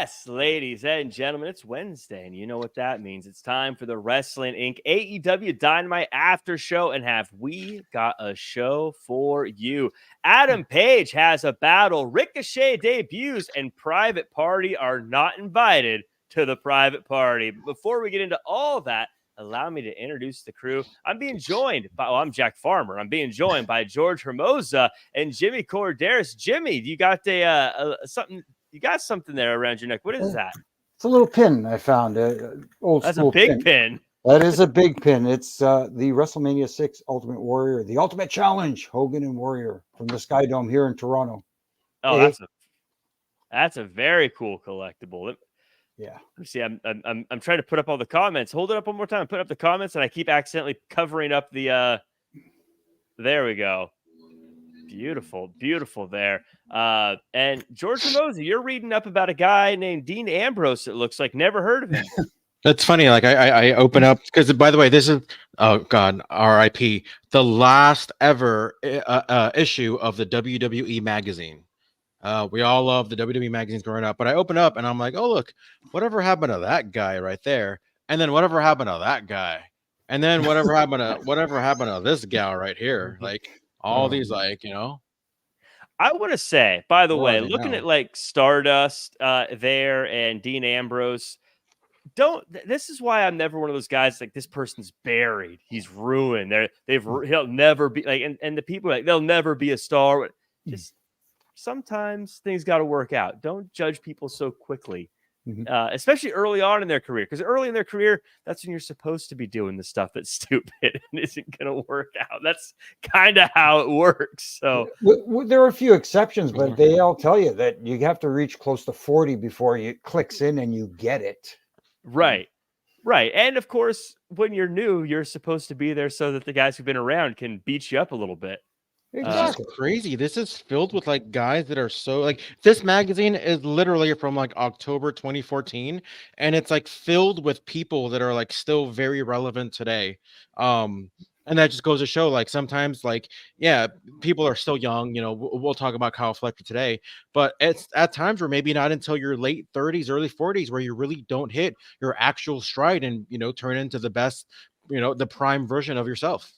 Yes, ladies and gentlemen, it's Wednesday, and you know what that means. It's time for the Wrestling Inc. AEW Dynamite After Show, and have we got a show for you? Adam Page has a battle, Ricochet debuts, and Private Party are not invited to the private party. But before we get into all that, allow me to introduce the crew. I'm being joined by, I'm Jack Farmer. I'm being joined by George Hermoza and Jimmy Korderas. Jimmy, you got something? You got something there around your neck. What is that? It's a little pin I found. Old That's school a big pin. That is a big pin. It's the WrestleMania 6 Ultimate Warrior, the Ultimate Challenge, Hogan and Warrior from the Sky Dome here in Toronto. Oh, that's a very cool collectible. Yeah. See, I'm trying to put up all the comments. Hold it up one more time. Put up the comments, and I keep accidentally covering up the. There we go. Beautiful there. And George Hermoza, you're reading up about a guy named Dean Ambrose. It looks like, never heard of him. That's funny. Like I open up because, by the way, this is R.I.P. the last ever issue of the WWE magazine. We all love the WWE magazines growing up, but I open up and I'm like, oh look, whatever happened to that guy right there, and then whatever happened to that guy, and then whatever happened to this gal right here, like. All these, I want to say, by the way, looking at like Stardust there and Dean Ambrose, this is why I'm never one of those guys like this person's buried, he's ruined. He'll never be like, and the people are like, they'll never be a star. Just sometimes things got to work out. Don't judge people so quickly. Especially early on in their career, because early in their career, that's when you're supposed to be doing the stuff that's stupid and isn't going to work out. That's kind of how it works. So there are a few exceptions, but they all tell you that you have to reach close to 40 before it clicks in and you get it. Right. And of course, when you're new, you're supposed to be there so that the guys who've been around can beat you up a little bit. Exactly. Crazy. This is filled with like guys that are so like, this magazine is literally from like October 2014, and it's like filled with people that are like still very relevant today. And that just goes to show, like, sometimes, like, yeah, people are still young, we'll talk about Kyle Fletcher today, but it's at times where maybe not until your late 30s, early 40s, where you really don't hit your actual stride and, turn into the best, the prime version of yourself.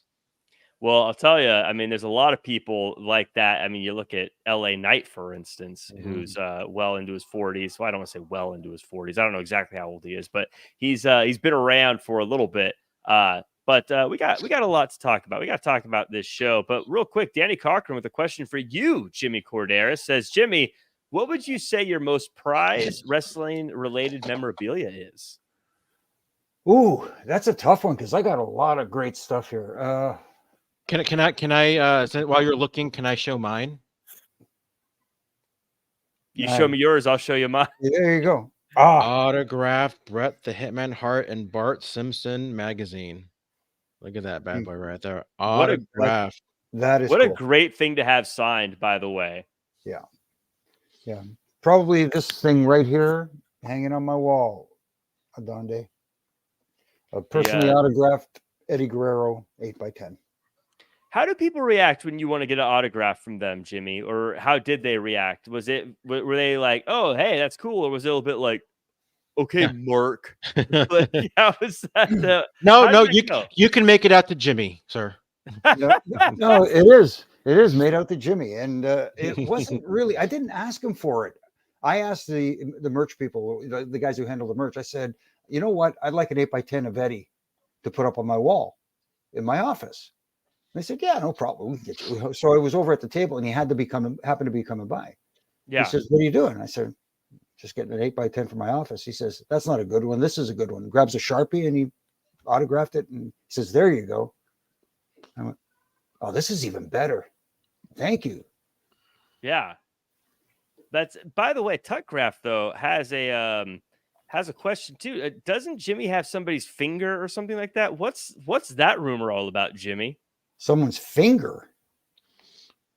Well, I'll tell you, I mean, there's a lot of people like that. I mean, you look at LA Knight, for instance, who's well into his 40s. Well, I don't want to say well into his 40s. I don't know exactly how old he is, but he's been around for a little bit. But we got a lot to talk about. We got to talk about this show. But real quick, Danny Cochran with a question for you, Jimmy Korderas, says, Jimmy, what would you say your most prized wrestling-related memorabilia is? Ooh, that's a tough one because I got a lot of great stuff here. Can I while you're looking, can I show mine? You show me yours, I'll show you mine. There you go. Autographed Bret the Hitman Hart and Bart Simpson magazine. Look at that bad boy right there. Autographed. That is what cool. A great thing to have signed, by the way. Yeah. Probably this thing right here hanging on my wall. Adonde. A personally autographed Eddie Guerrero 8x10. How do people react when you want to get an autograph from them, Jimmy? Or how did they react? Were they like, oh, hey, that's cool? Or was it a little bit like, okay, Mark? Like, how was that? No, you can make it out to Jimmy, sir. No, it is. It is made out to Jimmy. And it wasn't really, I didn't ask him for it. I asked the merch people, the guys who handle the merch. I said, you know what? I'd like an 8x10 of Eddie to put up on my wall in my office. They said, yeah, no problem. We can get you. So I was over at the table and he happened to be coming by. Yeah. He says, what are you doing? I said, just getting an 8x10 for my office. He says, that's not a good one. This is a good one. He grabs a Sharpie and he autographed it. And he says, there you go. I went, oh, this is even better. Thank you. Yeah. That's, by the way, Tuckcraft though has a question too. Doesn't Jimmy have somebody's finger or something like that? What's that rumor all about, Jimmy? Someone's finger.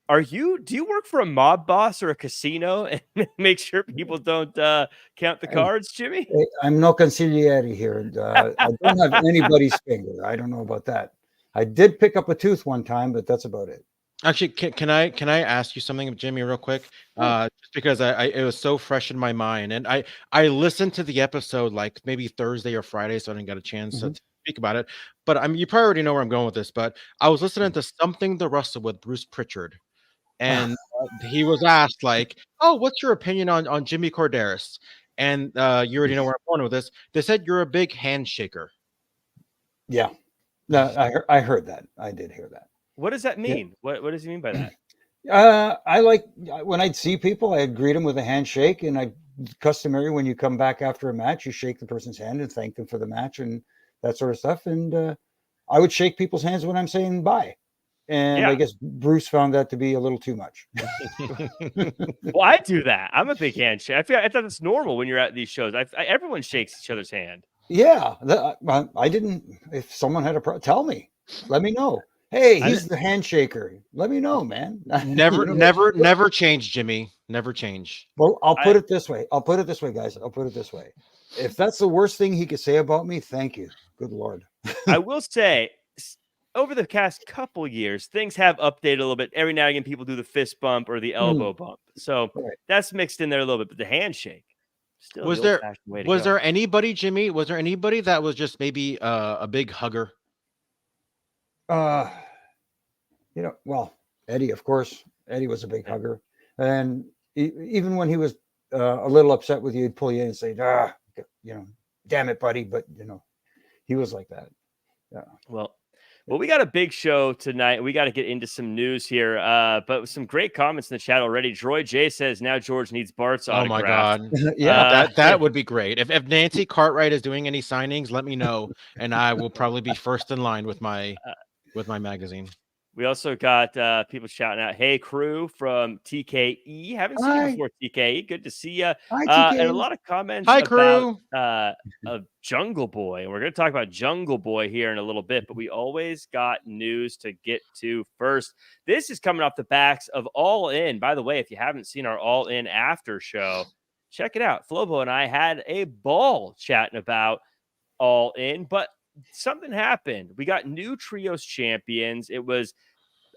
Do you work for a mob boss or a casino and make sure people don't count the cards, Jimmy? I'm no consigliere here. I don't have anybody's finger. I don't know about that. I did pick up a tooth one time, but that's about it. Actually, can I ask you something, Jimmy, real quick? Just because I it was so fresh in my mind, and I listened to the episode like maybe Thursday or Friday, so I didn't get a chance to speak about it. But you probably already know where I'm going with this. But I was listening to Something to Wrestle with Bruce Pritchard, and he was asked like, "Oh, what's your opinion on Jimmy Korderas?" And you already know where I'm going with this. They said you're a big handshaker. Yeah, no, I heard that. I did hear that. What does that Yeah. mean? What does he mean by that? I like when I'd see people, I'd greet them with a handshake, and I customary when you come back after a match, you shake the person's hand and thank them for the match and that sort of stuff. And I would shake people's hands when I'm saying bye. And I Yeah. guess Bruce found that to be a little too much. Well, I do that. I'm a big handshake. I thought it's normal when you're at these shows. Everyone shakes each other's hand. Yeah, I didn't. If someone had tell me, let me know. Hey, he's the handshaker. Let me know, man. Never change, Jimmy. Never change. Well, I'll put it this way. I'll put it this way, guys. I'll put it this way. If that's the worst thing he could say about me, thank you. Good Lord. I will say, over the past couple years, things have updated a little bit. Every now and again, people do the fist bump or the elbow bump. So that's mixed in there a little bit. But the handshake, still was there anybody, Jimmy? Was there anybody that was just maybe a big hugger? Well, Eddie, of course. Eddie was a big hugger. And even when he was a little upset with you, he'd pull you in and say, damn it, buddy. But, he was like that. Yeah. Well, we got a big show tonight. We got to get into some news here, but with some great comments in the chat already. Troy J says now George needs Bart's autograph. Oh my God. Yeah, that would be great. If Nancy Cartwright is doing any signings, let me know, and I will probably be first in line with my magazine. We also got people shouting out, "Hey, crew from TKE." Haven't seen you before, TKE. Good to see you. Hi, and a lot of comments Hi, about crew. of Jungle Boy. And we're going to talk about Jungle Boy here in a little bit, but we always got news to get to first. This is coming off the backs of All In. By the way, if you haven't seen our All In after show, check it out. Flobo and I had a ball chatting about All In, but something happened. We got new trios champions. It was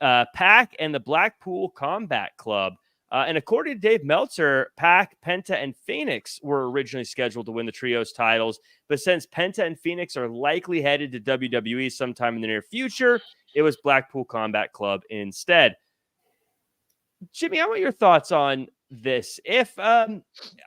Pac and the Blackpool Combat Club. And according to Dave Meltzer, Pac, Penta, and Phoenix were originally scheduled to win the trios titles. But since Penta and Phoenix are likely headed to WWE sometime in the near future, it was Blackpool Combat Club instead. Jimmy, I want your thoughts on this. If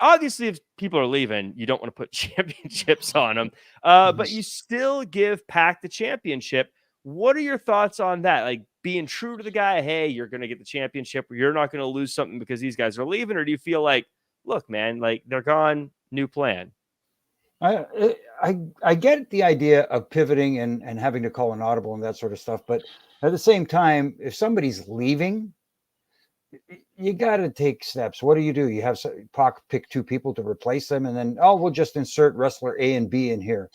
obviously if people are leaving, you don't want to put championships on them, but you still give Pac the championship. What are your thoughts on that? Like being true to the guy, hey, you're going to get the championship, or you're not going to lose something because these guys are leaving, or do you feel like, look, man, like they're gone, new plan? I get the idea of pivoting and having to call an audible and that sort of stuff, but at the same time, if somebody's leaving, you got to take steps. What do? You have Pac pick two people to replace them, and then we'll just insert wrestler A and B in here.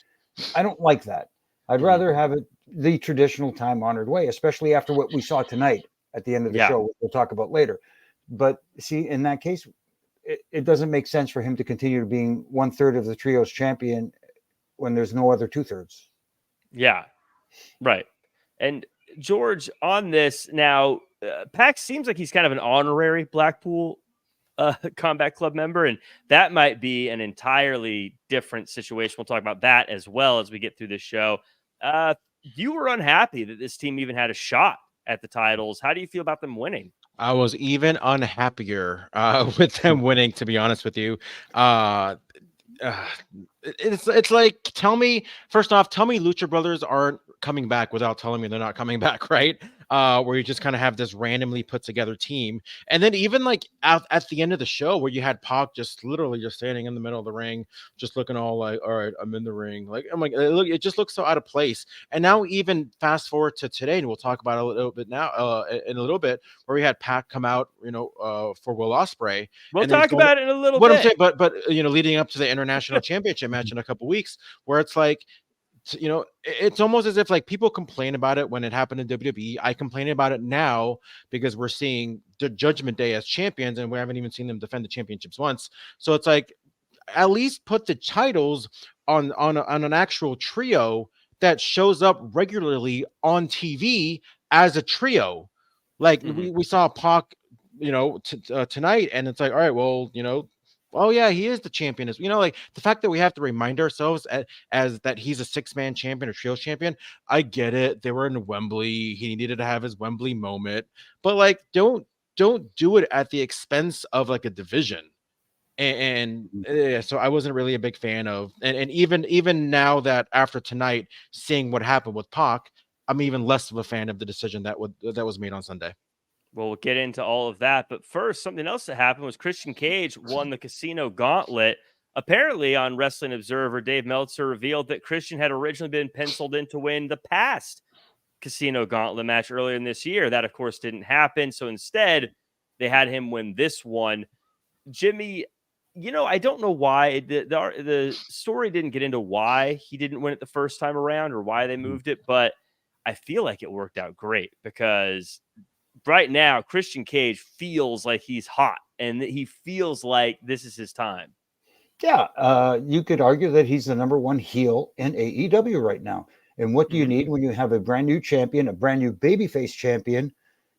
I don't like that. I'd rather have it the traditional time-honored way, especially after what we saw tonight at the end of the show, which we'll talk about later. But see, in that case, it doesn't make sense for him to continue being 1/3 of the trios champion when there's no other 2/3. Yeah, right. And George, on this now, Pac seems like he's kind of an honorary Blackpool Combat Club member, and that might be an entirely different situation. We'll talk about that as well as we get through this show. You were unhappy that this team even had a shot at the titles. How do you feel about them winning? I was even unhappier with them winning, to be honest with you. It's like, tell me Lucha Brothers aren't coming back without telling me they're not coming back, right? Where you just kind of have this randomly put together team. And then even like at the end of the show where you had Pac just literally just standing in the middle of the ring, just looking all like, all right, I'm in the ring. Like, I'm like, look, it just looks so out of place. And now even fast forward to today, and we'll talk about it a little bit now, in a little bit, where we had Pac come out, for Will Ospreay. We'll talk about it in a little bit. I'm saying, but leading up to the international championship match in a couple weeks, where it's like, it's almost as if like people complain about it when it happened in WWE. I complain about it now because we're seeing the Judgment Day as champions, and we haven't even seen them defend the championships once. So it's like, at least put the titles on an actual trio that shows up regularly on TV as a trio. Like we saw Pac, tonight, and it's like, all right, well, oh yeah, he is the champion. Like the fact that we have to remind ourselves as that he's a 6-man champion or trios champion. I get it. They were in Wembley. He needed to have his Wembley moment, but like, don't do it at the expense of like a division. And so I wasn't really a big fan of, and even now that after tonight, seeing what happened with Pac, I'm even less of a fan of the decision that was made on Sunday. Well, we'll get into all of that. But first, something else that happened was Christian Cage won the Casino Gauntlet. Apparently, on Wrestling Observer, Dave Meltzer revealed that Christian had originally been penciled in to win the past Casino Gauntlet match earlier in this year. That, of course, didn't happen. So instead, they had him win this one. Jimmy, I don't know why the story didn't get into why he didn't win it the first time around or why they moved it, but I feel like it worked out great because right now, Christian Cage feels like he's hot and that he feels like this is his time. Yeah, you could argue that he's the number one heel in AEW right now. And what do you need when you have a brand new champion, a brand new babyface champion?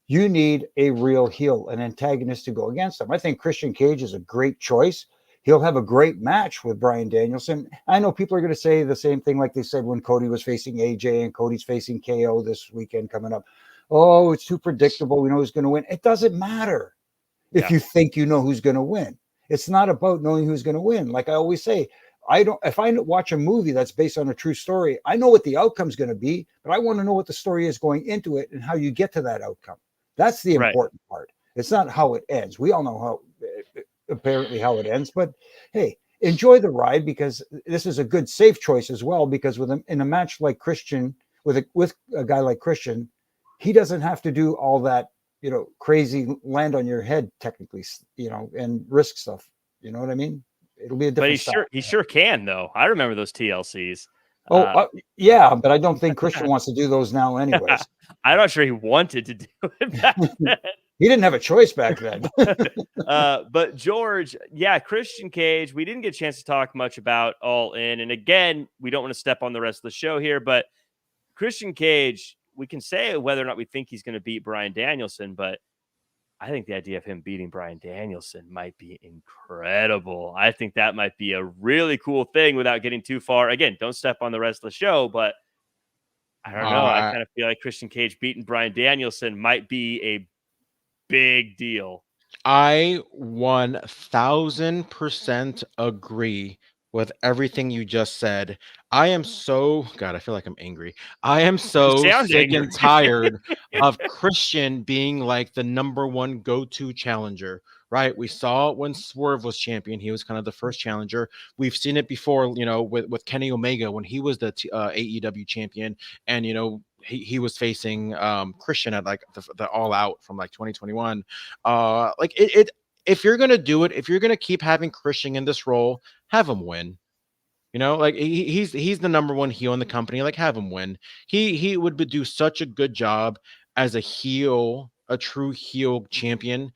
You need a real heel, an antagonist to go against him. I think Christian Cage is a great choice. He'll have a great match with Bryan Danielson. I know people are going to say the same thing like they said when Cody was facing AJ and Cody's facing KO this weekend coming up. Oh, it's too predictable. We know who's going to win. It doesn't matter if you think you know who's going to win. It's not about knowing who's going to win. Like I always say, if I watch a movie that's based on a true story, I know what the outcome's going to be, but I want to know what the story is going into it and how you get to that outcome. That's the important part. It's not how it ends. We all know apparently how it ends, but hey, enjoy the ride because this is a good safe choice as well. Because in a match like Christian, with a guy like Christian, he doesn't have to do all that, crazy land on your head technically, and risk stuff. You know what I mean? It'll be a different. But he sure can though. I remember those TLCs. Yeah, but I don't think Christian wants to do those now anyways. I'm not sure he wanted to do it back then. He didn't have a choice back then. But George, Christian Cage, we didn't get a chance to talk much about All In. And again, we don't want to step on the rest of the show here, but Christian Cage, we can say whether or not we think he's going to beat Bryan Danielson, but I think the idea of him beating Bryan Danielson might be incredible. I think that might be a really cool thing without getting too far. Again, don't step on the rest of the show, but I don't know. I kind of feel like Christian Cage beating Bryan Danielson might be a big deal. I 1000% agree with everything you just said. I am so God, I feel like I'm angry. I am so sick and tired of Christian being like the number one go-to challenger, right? We saw it when Swerve was champion. He was kind of the first challenger. We've seen it before, with Kenny Omega when he was the AEW champion, and he was facing Christian at like the All Out from like 2021. If you're gonna do it, if you're gonna keep having Christian in this role, have him win. Like he's the number one heel in the company. Like have him win. He would do such a good job as a heel, a true heel champion.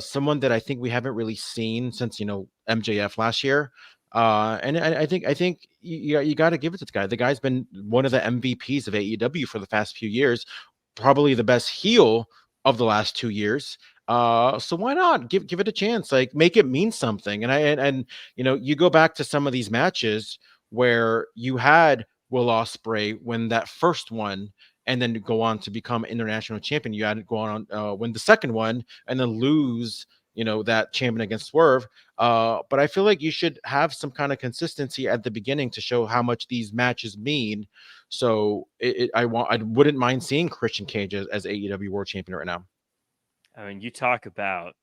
Someone that I think we haven't really seen since MJF last year. And I think you got to give it to the guy. The guy's been one of the MVPs of AEW for the past few years, probably the best heel of the last 2 years. So why not give it a chance? Like make it mean something. And you go back to some of these matches where you had Will Ospreay win that first one and then go on to become international champion. You had to go on win the second one and then lose, that champion against Swerve. But I feel like you should have some kind of consistency at the beginning to show how much these matches mean. So I wouldn't mind seeing Christian Cage as AEW World Champion right now. I mean, you talk about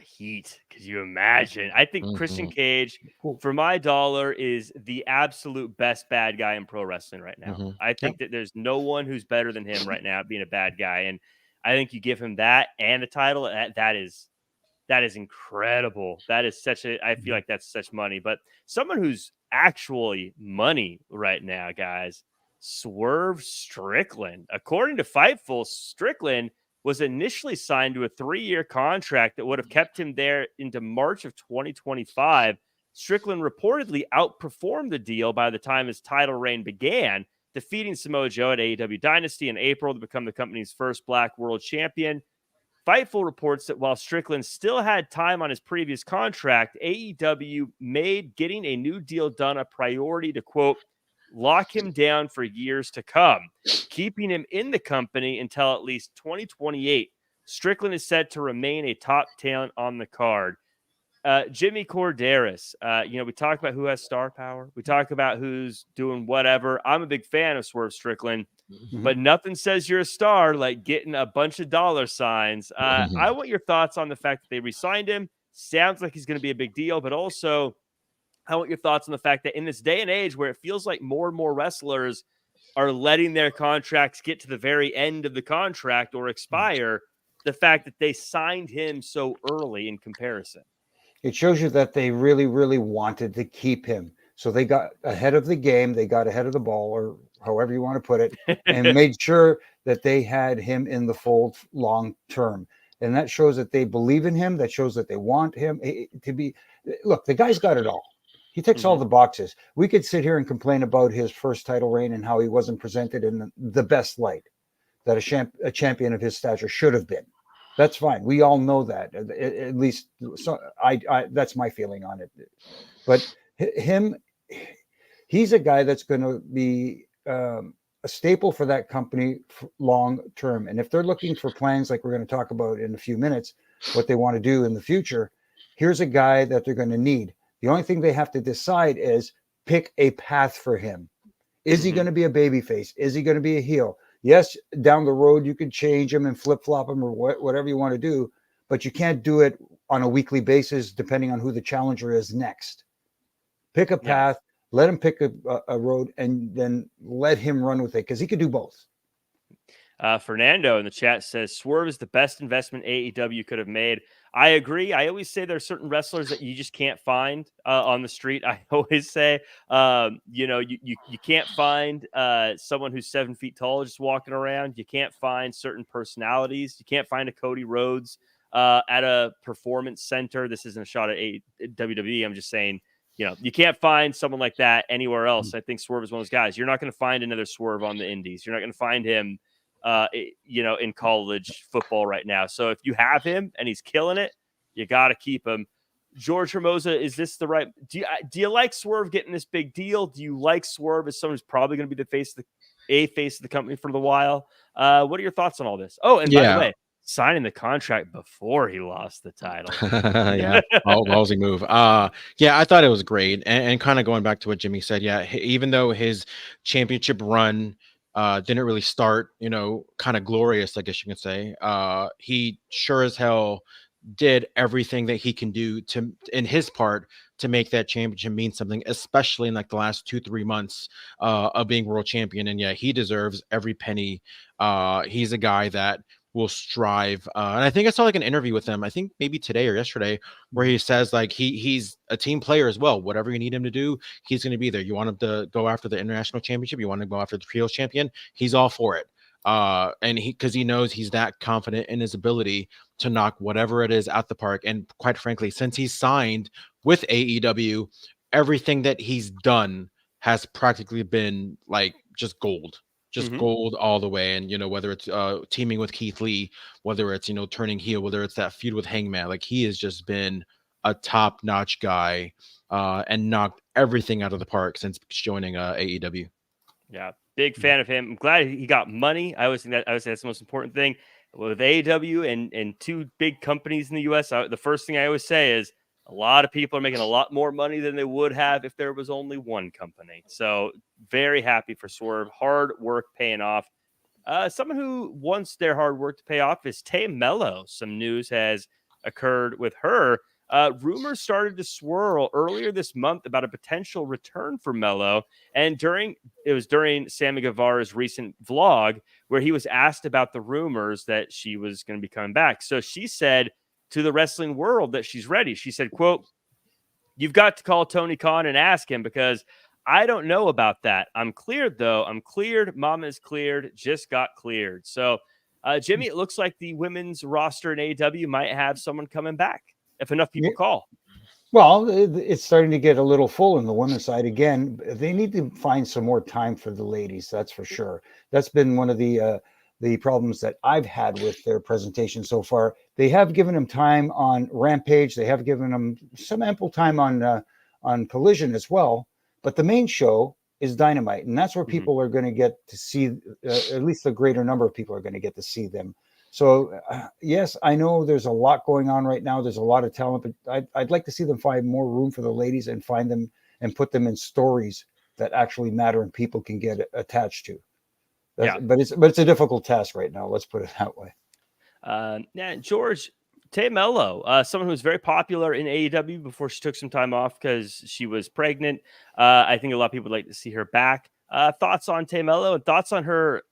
heat. Could you imagine? I think Christian Cage, for my dollar, is the absolute best bad guy in pro wrestling right now. I think that there's no one who's better than him right now at being a bad guy. And I think you give him that and the title, that is incredible. That is I feel like that's such money. But someone who's actually money right now, guys, Swerve Strickland. According to Fightful, Strickland was initially signed to a 3-year contract that would have kept him there into March of 2025. Strickland reportedly outperformed the deal by the time his title reign began, defeating Samoa Joe at AEW Dynasty in April to become the company's first Black World Champion. Fightful reports that while Strickland still had time on his previous contract, AEW made getting a new deal done a priority to, quote, lock him down for years to come, keeping him in the company until at least 2028. Strickland is set to remain a top talent on the card. Jimmy Korderas, we talk about who has star power. We talk about who's doing whatever. I'm a big fan of Swerve Strickland, but nothing says you're a star like getting a bunch of dollar signs. I want your thoughts on the fact that they re-signed him. Sounds like he's going to be a big deal, but also I want your thoughts on the fact that in this day and age where it feels like more and more wrestlers are letting their contracts get to the very end of the contract or expire, the fact that they signed him so early in comparison. It shows you that they really, really wanted to keep him. So they got ahead of the game. They got ahead of the ball, or however you want to put it, and made sure that they had him in the fold long term. And that shows that they believe in him. That shows that they want him to be. Look, the guy's got it all. He ticks all the boxes. We could sit here and complain about his first title reign and how he wasn't presented in the best light that a champion of his stature should have been. That's fine. We all know that. At least, so I that's my feeling on it. But he's a guy that's going to be a staple for that company long term. And if they're looking for plans like we're going to talk about in a few minutes, what they want to do in the future, here's a guy that they're going to need. The only thing they have to decide is pick a path for him. Is he going to be a babyface? Is he going to be a heel? Yes, down the road, you can change him and flip-flop him or whatever you want to do, but you can't do it on a weekly basis depending on who the challenger is next. Pick a path, let him pick a road, and then let him run with it because he could do both. Fernando in the chat says, Swerve is the best investment AEW could have made. I agree. I always say there are certain wrestlers that you just can't find on the street. I always say, you can't find someone who's 7 feet tall just walking around. You can't find certain personalities. You can't find a Cody Rhodes at a performance center. This isn't a shot at WWE. I'm just saying, you can't find someone like that anywhere else. I think Swerve is one of those guys. You're not going to find another Swerve on the indies. You're not going to find him in college football right now. So if you have him and he's killing it, you got to keep him. George Hermoza, is this the right? Do you like Swerve getting this big deal? Do you like Swerve as someone who's probably going to be the face of the company for a while? What are your thoughts on all this? Oh, and by the way, signing the contract before he lost the title. Ballsy move. I thought it was great. And kind of going back to what Jimmy said, even though his championship run didn't really start, kind of glorious, I guess you can say. He sure as hell did everything that he can do in his part to make that championship mean something, especially in like the last 2-3 months of being world champion. And he deserves every penny. He's a guy that will strive. And I think I saw like an interview with him, I think maybe today or yesterday, where he says like he's a team player as well. Whatever you need him to do, he's going to be there. You want him to go after the international championship, you want to go after the trios champion, he's all for it. And because he knows he's that confident in his ability to knock whatever it is out the park. And quite frankly, since he's signed with AEW, everything that he's done has practically been like just gold. Gold all the way. And, whether it's teaming with Keith Lee, whether it's, turning heel, whether it's that feud with Hangman, like he has just been a top-notch guy and knocked everything out of the park since joining AEW. Yeah, big fan of him. I'm glad he got money. I always say that's the most important thing. With AEW and two big companies in the U.S., the first thing I always say is a lot of people are making a lot more money than they would have if there was only one company. So very happy for Swerve. Hard work paying off. Someone who wants their hard work to pay off is Tay Melo. Some news has occurred with her. Rumors started to swirl earlier this month about a potential return for Melo. And during Sammy Guevara's recent vlog, where he was asked about the rumors that she was going to be coming back. So she said to the wrestling world that she's ready. She said, quote, "You've got to call Tony Khan and ask him because I don't know about that. I'm cleared, though. I'm cleared. Mama is cleared. Just got cleared." So, Jimmy, it looks like the women's roster in AEW might have someone coming back if enough people call. Well, it's starting to get a little full in the women's side again. They need to find some more time for the ladies. That's for sure. That's been one of the problems that I've had with their presentation so far. They have given them time on Rampage. They have given them some ample time on Collision as well. But the main show is Dynamite, and that's where people are going to get to see. At least a greater number of people are going to get to see them. So, yes, I know there's a lot going on right now. There's a lot of talent, but I'd like to see them find more room for the ladies and find them and put them in stories that actually matter and people can get attached to. But it's a difficult task right now. Let's put it that way. George, Melo, someone who was very popular in AEW before she took some time off because she was pregnant. I think a lot of people would like to see her back. Thoughts on Melo and thoughts on her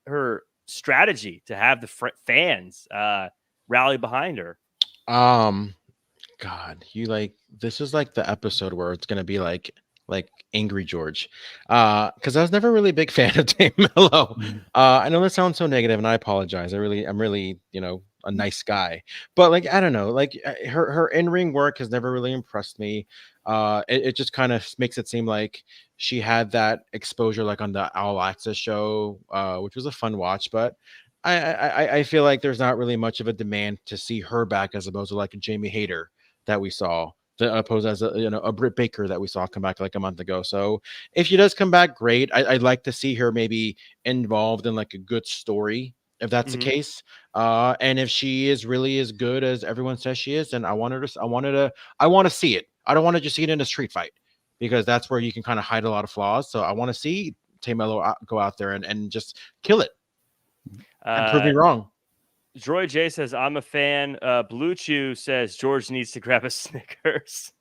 strategy to have the fans rally behind her? God, this is like the episode where it's gonna be like Angry George, because I was never really a big fan of Melo. I know that sounds so negative, and I apologize. I'm really a nice guy, but I don't know, her in-ring work has never really impressed me. It just kind of makes it seem like she had that exposure on the All Access show, which was a fun watch, but I feel like there's not really much of a demand to see her back as opposed to a Jamie Hayter that we saw, opposed as a Britt Baker that we saw come back a month ago. So if she does come back, great. I'd like to see her maybe involved in a good story, if that's the case. And if she is really as good as everyone says she is, then I want to see it. I don't want to just see it in a street fight, because that's where you can kind of hide a lot of flaws. So I want to see Melo go out there and just kill it and prove me wrong. Droy J says, I'm a fan. Blue Chew says George needs to grab a Snickers.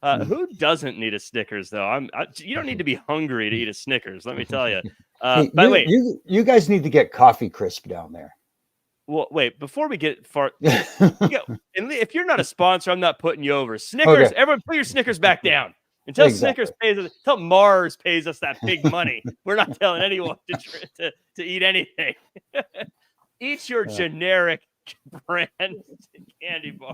Who doesn't need a Snickers, though? You don't need to be hungry to eat a Snickers, let me tell you. By the way, you guys need to get Coffee Crisp down there. Well, wait, before we get far, if you're not a sponsor, I'm not putting you over. Snickers, okay. Everyone put your Snickers back down. Until Snickers pays us, until Mars pays us that big money, we're not telling anyone to eat anything. Eat your generic brand candy bar.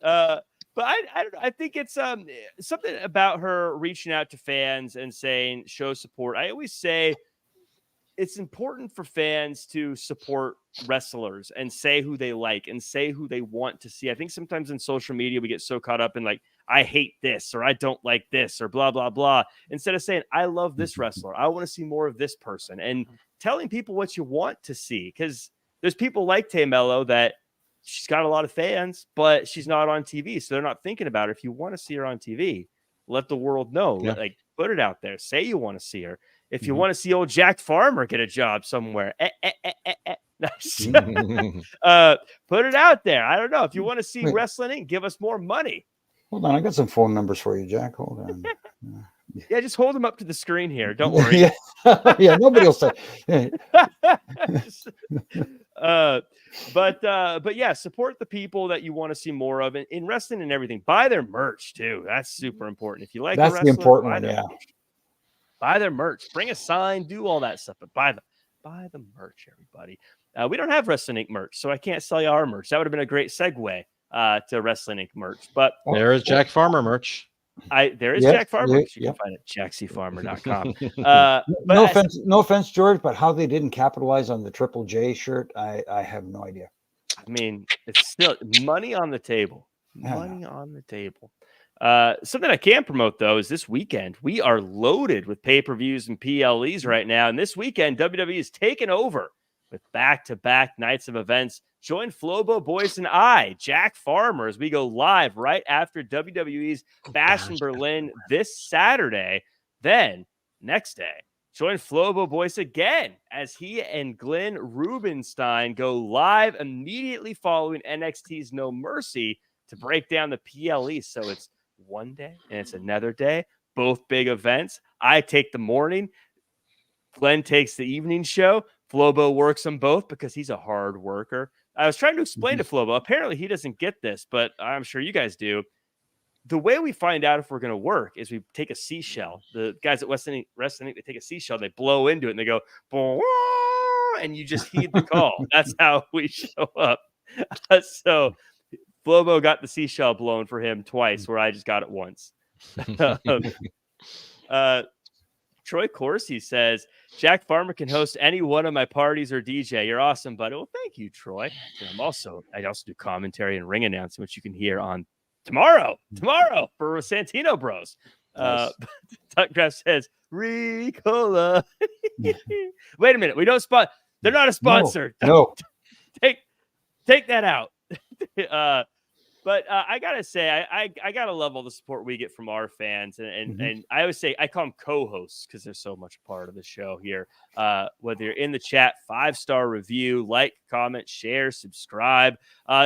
But I think it's something about her reaching out to fans and saying show support. I always say it's important for fans to support wrestlers and say who they like and say who they want to see. I think sometimes in social media we get so caught up in I hate this or I don't like this or blah, blah, blah. Instead of saying, I love this wrestler. I want to see more of this person, and telling people what you want to see. Because there's people like Melo that she's got a lot of fans, but she's not on TV. So they're not thinking about her. If you want to see her on TV, let the world know. Yeah. Put it out there. Say you want to see her. If you want to see old Jack Farmer get a job somewhere, put it out there. I don't know. If you want to see Wrestling Inc., give us more money. Hold on, I got some phone numbers for you, Jack. Hold on. Yeah, just hold them up to the screen here. Don't worry. Yeah, nobody will say. But yeah, support the people that you want to see more of in wrestling and everything. Buy their merch too. That's super important. If you like, that's the important one. Yeah, buy their merch. Bring a sign. Do all that stuff. But buy the merch, everybody. We don't have Wrestling Inc. merch, so I can't sell you our merch. That would have been a great segue to Wrestling Inc. merch. But there is Jack Farmer merch. There is Jack Farmer. You can find it at jackcfarmer.com. No offense, George, but how they didn't capitalize on the Triple J shirt, I have no idea. I mean, it's still money on the table. Money on the table. Something I can promote, though, is this weekend. We are loaded with pay-per-views and PLEs right now. And this weekend, WWE is taking over with back-to-back nights of events. Join Flobo Boyce and I, Jack Farmer, as we go live right after WWE's Bash in Berlin this Saturday. Then, next day, join Flobo Boyce again as he and Glenn Rubenstein go live immediately following NXT's No Mercy to break down the PLE. So it's one day and it's another day, both big events. I take the morning. Glenn takes the evening show. Flobo works them both because he's a hard worker. I was trying to explain to Flobo. Apparently, he doesn't get this, but I'm sure you guys do. The way we find out if we're going to work is we take a seashell. The guys at Wrestling, they take a seashell, they blow into it, and they go, and you just heed the call. That's how we show up. So Flobo got the seashell blown for him twice, where I just got it once. Troy Corsi says, Jack Farmer can host any one of my parties or DJ. You're awesome, buddy. Well, thank you, Troy. And I also do commentary and ring announcing, which you can hear on tomorrow for Santino Bros. Nice. Tuckcraft says, Ricola. Wait a minute. We don't spot. They're not a sponsor. No. Take that out. But I gotta say, I gotta love all the support we get from our fans, and I always say I call them co-hosts because they're so much a part of the show here. Whether you're in the chat, 5-star review, like, comment, share, subscribe.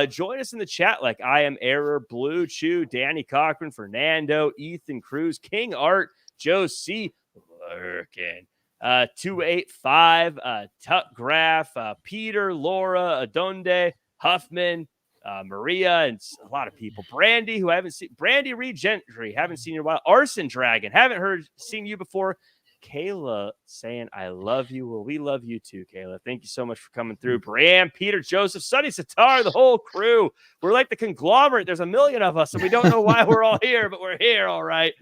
Join us in the chat like I Am Error, Blue Chew, Danny Cochran, Fernando, Ethan Cruz, King Art, Joe C. Lurkin. 285, Tuck Graph, Peter, Laura, Adonde, Huffman, Maria, and a lot of people. Brandy, who I haven't seen. Brandy Reed Gentry, haven't seen you in a while. Arson Dragon, haven't seen you before. Kayla saying, I love you. Well, we love you too, Kayla. Thank you so much for coming through. Brian, Peter, Joseph, Sonny Sitar, the whole crew. We're like the conglomerate. There's a million of us, and we don't know why we're all here, but we're here, all right.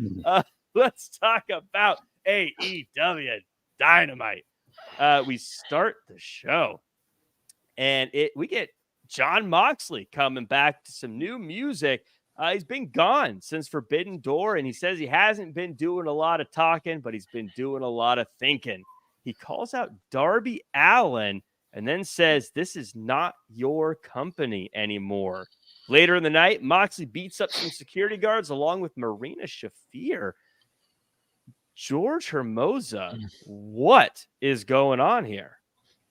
Let's talk about AEW Dynamite. We start the show, and we get Jon Moxley coming back to some new music. He's been gone since Forbidden Door, and he says he hasn't been doing a lot of talking, but he's been doing a lot of thinking. He calls out Darby Allin and then says, this is not your company anymore. Later in the night, Moxley beats up some security guards along with Marina Shafir. George Hermoza, what is going on here?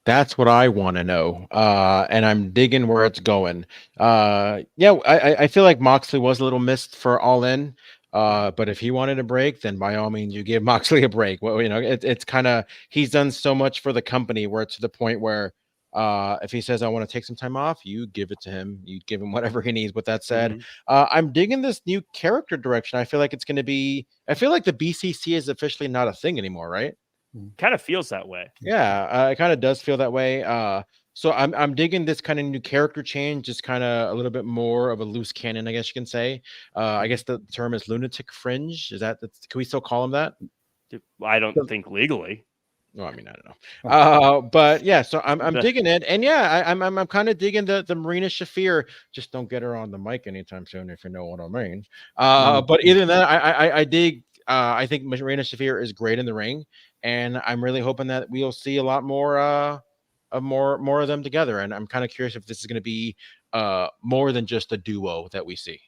That's what I want to know. And I'm digging where it's going. I feel like Moxley was a little missed for All In. But if he wanted a break, then by all means, you give Moxley a break. Well, it's kind of, he's done so much for the company where it's to the point where if he says, I want to take some time off, you give it to him. You give him whatever he needs. With that said, I'm digging this new character direction. I feel like it's going to be, I feel like the BCC is officially not a thing anymore, right? Kind of feels that way. Yeah, it kind of does feel that way. So I'm digging this kind of new character change, just kind of a little bit more of a loose cannon, I guess you can say. I guess the term is lunatic fringe. Can we still call him that? I don't think legally. No, I mean, I don't know. But yeah, so I'm digging it, and yeah, I'm kind of digging the Marina Shafir. Just don't get her on the mic anytime soon, if you know what I mean. But either than that, I dig. I think Marina Shafir is great in the ring, and I'm really hoping that we'll see a lot more of them together. And I'm kind of curious if this is going to be more than just a duo that we see.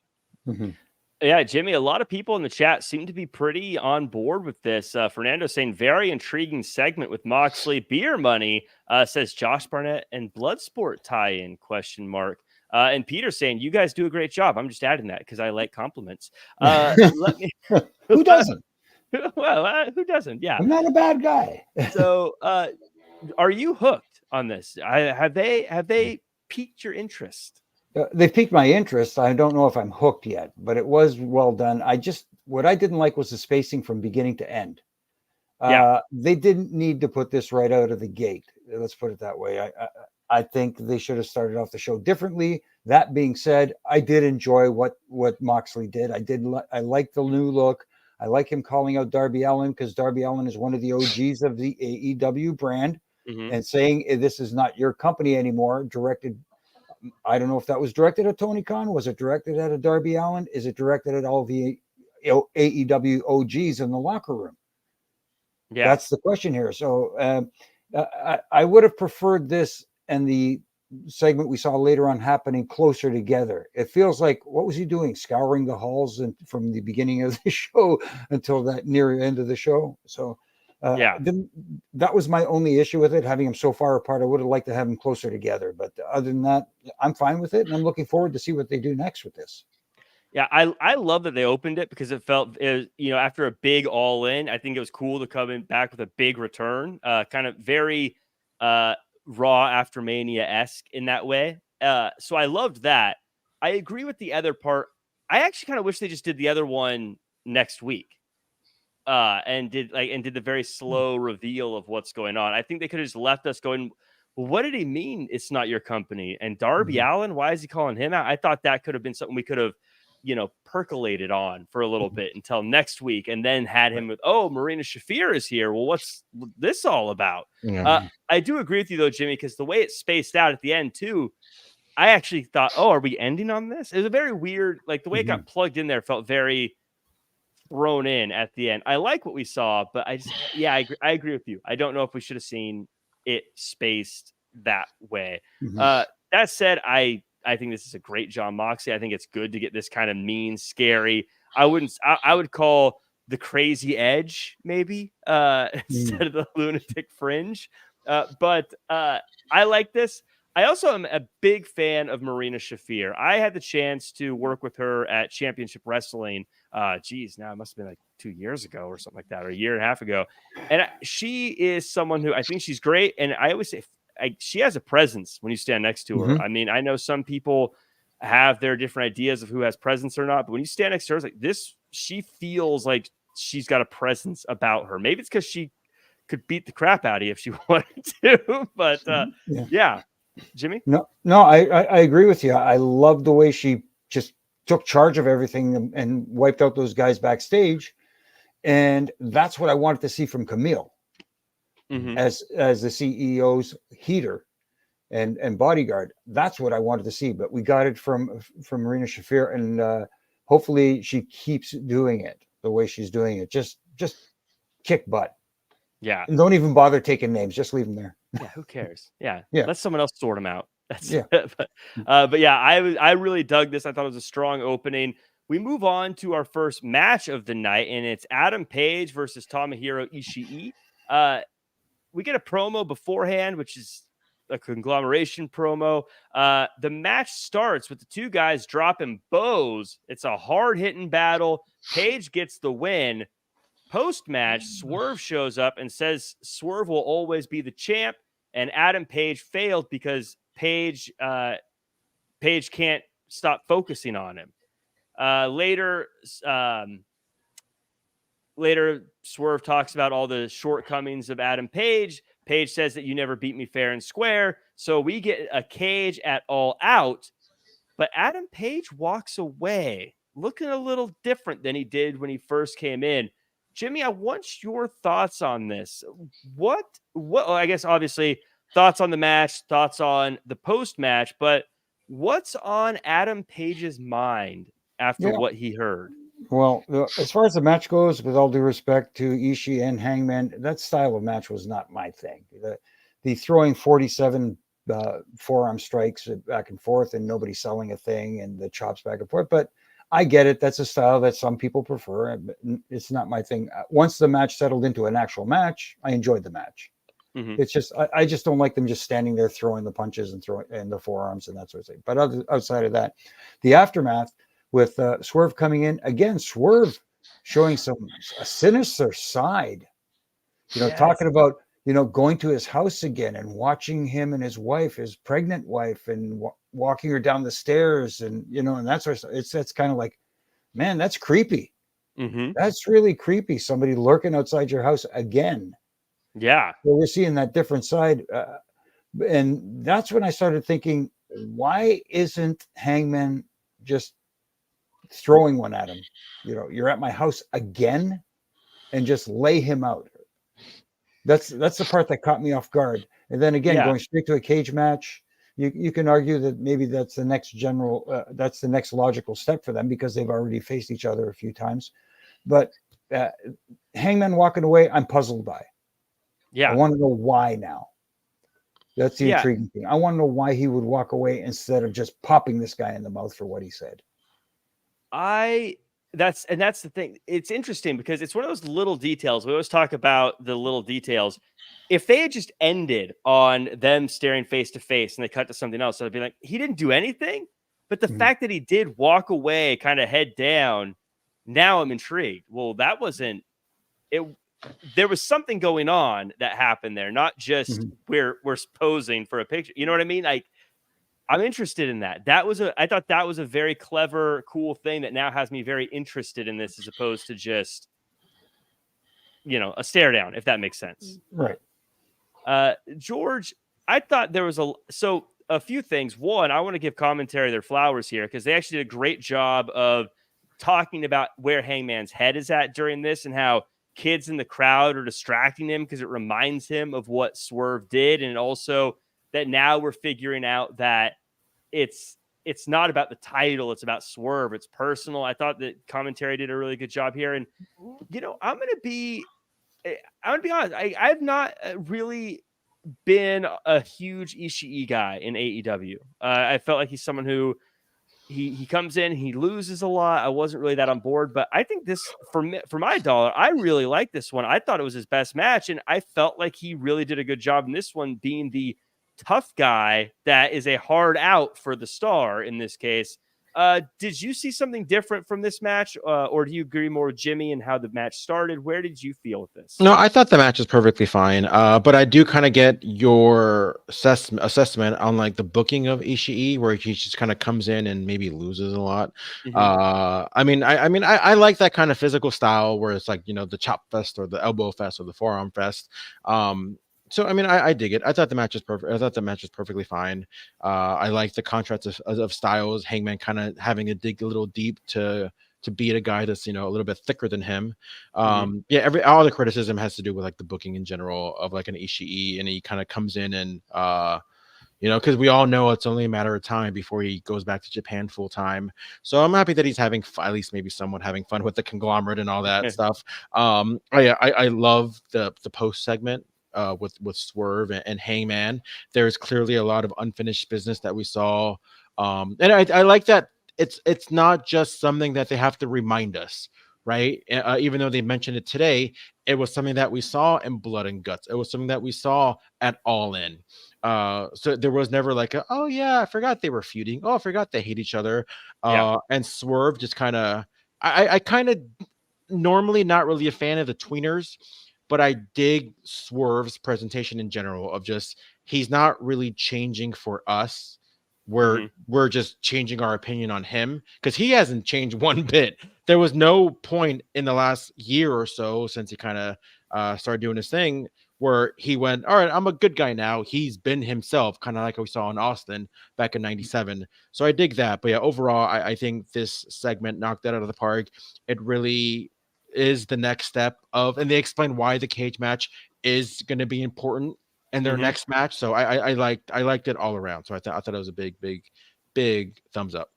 Yeah, Jimmy, a lot of people in the chat seem to be pretty on board with this. Fernando saying very intriguing segment with Moxley. Beer Money says Josh Barnett and Bloodsport tie-in ? And Peter saying, you guys do a great job. I'm just adding that because I like compliments. Who doesn't? Well, who doesn't? Yeah. I'm not a bad guy. So are you hooked on this? Have they piqued your interest? They piqued my interest. I don't know if I'm hooked yet, but it was well done. What I didn't like was the spacing from beginning to end. They didn't need to put this right out of the gate. Let's put it that way. I think they should have started off the show differently. That being said, I did enjoy what Moxley did. I like the new look. I like him calling out Darby Allin because Darby Allin is one of the OGs of the AEW brand, and saying this is not your company anymore. I don't know if that was directed at Tony Khan. Was it directed at a Darby Allin? Is it directed at all the AEW OGs in the locker room? Yeah, that's the question here. So I would have preferred this and the segment we saw later on happening closer together. It feels like, what was he doing? Scouring the halls and from the beginning of the show until that near end of the show. So that was my only issue with it, having them so far apart. I would have liked to have them closer together, but other than that, I'm fine with it, and I'm looking forward to see what they do next with this. Yeah, I love that they opened it because it felt, after a big All In, I think it was cool to come in back with a big return, kind of very Raw after Mania-esque in that way. So I loved that. I agree with the other part. I actually kind of wish they just did the other one next week. And did the very slow reveal of what's going on. I think they could have just left us going, what did he mean? It's not your company. And Darby Mhm. Allin, why is he calling him out? I thought that could have been something we could have, percolated on for a little bit until next week, and then had him with, Marina Shafir is here. Well, what's this all about? Yeah. I do agree with you though, Jimmy, because the way it spaced out at the end too, I actually thought, are we ending on this? It was a very weird, like the way it got plugged in there felt very thrown in at the end. I like what we saw, but I agree with you. I don't know if we should have seen it spaced that way. Mhm. That said, I think this is a great John Moxley. I think it's good to get this kind of mean, scary. I would call the crazy edge maybe instead of the lunatic fringe. But I like this. I also am a big fan of Marina Shafir. I had the chance to work with her at Championship Wrestling. Now it must have been like 2 years ago or something like that, or a year and a half ago. And she is someone who I think she's great. And I always say she has a presence when you stand next to her. Mhm. I mean, I know some people have their different ideas of who has presence or not, but when you stand next to her, it's like this, she feels like she's got a presence about her. Maybe it's because she could beat the crap out of you if she wanted to. But yeah. Jimmy? No, I agree with you. I love the way she just took charge of everything and wiped out those guys backstage. And that's what I wanted to see from Camille as the CEO's heater and bodyguard. That's what I wanted to see. But we got it from Marina Shafir, and hopefully she keeps doing it the way she's doing it. Just kick butt. Yeah. And don't even bother taking names. Just leave them there. Yeah, who cares? Yeah. Yeah. Let someone else sort them out. That's Yeah. but yeah, I really dug this. I thought it was a strong opening. We move on to our first match of the night, and it's Adam Page versus Tomohiro Ishii. We get a promo beforehand, which is a conglomeration promo. The match starts with the two guys dropping bows. It's a hard-hitting battle. Page gets the win. Post-match, Swerve shows up and says Swerve will always be the champ, and Adam Page failed because Page can't stop focusing on him. Later, Swerve talks about all the shortcomings of Adam Page. Page says that you never beat me fair and square. So we get a cage at All Out, but Adam Page walks away looking a little different than he did when he first came in. Jimmy, I want your thoughts on this. What? I guess obviously thoughts on the match, thoughts on the post-match, but what's on Adam Page's mind after what he heard? Well, as far as the match goes, with all due respect to Ishii and Hangman, that style of match was not my thing. The throwing 47 forearm strikes back and forth and nobody selling a thing and the chops back and forth. But I get it. That's a style that some people prefer. It's not my thing. Once the match settled into an actual match, I enjoyed the match. It's just I just don't like them just standing there throwing the punches and the forearms and that sort of thing. But outside of that, the aftermath with Swerve coming in again, Swerve showing a sinister side. Talking about going to his house again and watching him and his wife, his pregnant wife, and walking her down the stairs, and and that sort of stuff. That's kind of like, man, that's creepy. That's really creepy. Somebody lurking outside your house again. Yeah. So we're seeing that different side. And that's when I started thinking, why isn't Hangman just throwing one at him? You're at my house again, and just lay him out. That's the part that caught me off guard. And then again, going straight to a cage match, you can argue that maybe that's the next logical step for them because they've already faced each other a few times. But Hangman walking away, I'm puzzled by. Yeah. I want to know why now. That's the intriguing thing. I want to know why he would walk away instead of just popping this guy in the mouth for what he said. That's the thing. It's interesting because it's one of those little details. We always talk about the little details. If they had just ended on them staring face to face and they cut to something else, I'd be like, he didn't do anything. But the fact that he did walk away, kind of head down, now I'm intrigued. Well, that wasn't it. There was something going on that happened there, not just we're posing for a picture. You know what I mean? Like, I'm interested in that. I thought that was a very clever, cool thing that now has me very interested in this as opposed to just, a stare down, if that makes sense. Right. George, I thought there was a few things. One, I want to give commentary their flowers here because they actually did a great job of talking about where Hangman's head is at during this and how kids in the crowd are distracting him because it reminds him of what Swerve did, and also that now we're figuring out that it's not about the title, it's about Swerve, it's personal. I thought that commentary did a really good job here, and I'm gonna be honest. I've not really been a huge Ishii guy in AEW. I felt like he's someone who he comes in, he loses a lot. I wasn't really that on board, but I think this for my dollar, I really like this one. I thought it was his best match, and I felt like he really did a good job in this one, being the tough guy that is a hard out for the star in this case. Did you see something different from this match, or do you agree more with Jimmy and how the match started? Where did you feel with this? No, I thought the match was perfectly fine. But I do kind of get your assessment on like the booking of Ishii, where he just kind of comes in and maybe loses a lot. Mm-hmm. I like that kind of physical style where it's like, the chop fest or the elbow fest or the forearm fest. So I dig it. I thought the match was perfect. I thought the match was perfectly fine. I like the contrast of styles. Hangman kind of having to dig a little deep to beat a guy that's a little bit thicker than him. All the criticism has to do with like the booking in general of like an Ishii, and he kind of comes in and because we all know it's only a matter of time before he goes back to Japan full time. So I'm happy that he's having at least maybe somewhat having fun with the conglomerate and all that stuff. I love the post segment with Swerve and Hangman. There's clearly a lot of unfinished business that we saw, and I like that it's not just something that they have to remind us, right? Even though they mentioned it today, it was something that we saw in Blood and Guts. It was something that we saw at All In. So there was never like oh yeah, I forgot they were feuding. Oh, I forgot they hate each other. And Swerve just kind of I kind of normally not really a fan of the tweeners, but I dig Swerve's presentation in general of just he's not really changing for us. We're just changing our opinion on him because he hasn't changed one bit. There was no point in the last year or so since he kind of started doing his thing where he went, all right, I'm a good guy now. He's been himself, kind of like we saw in Austin back in 97. So I dig that. But yeah, overall, I think this segment knocked that out of the park. It really is the next step of, and they explain why the cage match is going to be important in their next match. So I liked it all around. So I thought it was a big thumbs up.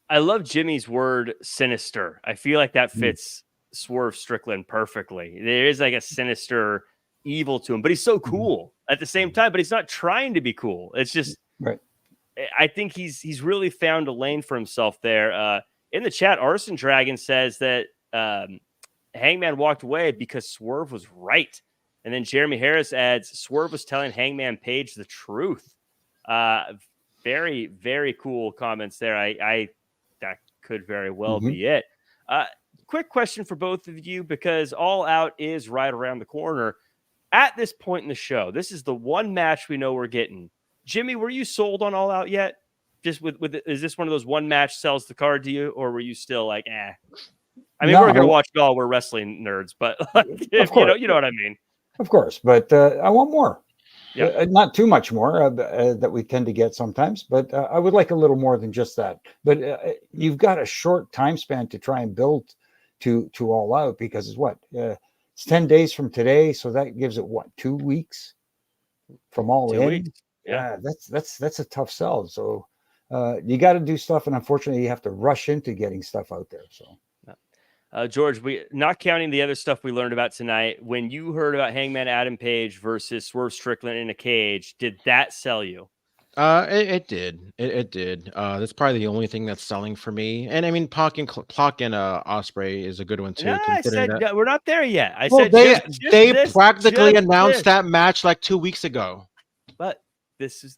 I love Jimmy's word sinister. I feel like that fits Swerve Strickland perfectly. There is like a sinister evil to him, but he's so cool at the same time, but he's not trying to be cool. It's just, right. I think he's really found a lane for himself there. In the chat, Arson Dragon says that, Hangman walked away because Swerve was right. And then Jeremy Harris adds, Swerve was telling Hangman Page the truth. Very, very cool comments there. I that could very well be it. Quick question for both of you, because All Out is right around the corner. At this point in the show, this is the one match we know we're getting. Jimmy, were you sold on All Out yet? Just with is this one of those one match sells the card to you, or were you still like, eh? I mean, we're going to watch it all. We're wrestling nerds, but like, you know what I mean. Of course, but I want more. Yeah, not too much more that we tend to get sometimes, but I would like a little more than just that. But you've got a short time span to try and build to All Out, because it's 10 days from today, so that gives it 2 weeks from All 2 In. weeks. Yeah, that's a tough sell. So you got to do stuff, and unfortunately, you have to rush into getting stuff out there. So. George, we not counting the other stuff we learned about tonight. When you heard about Hangman Adam Page versus Swerve Strickland in a cage, did that sell you? It did. It did. That's probably the only thing that's selling for me. And I mean, Pac and Ospreay is a good one too. No, I said that. We're not there yet. They practically announced that match like 2 weeks ago. But this is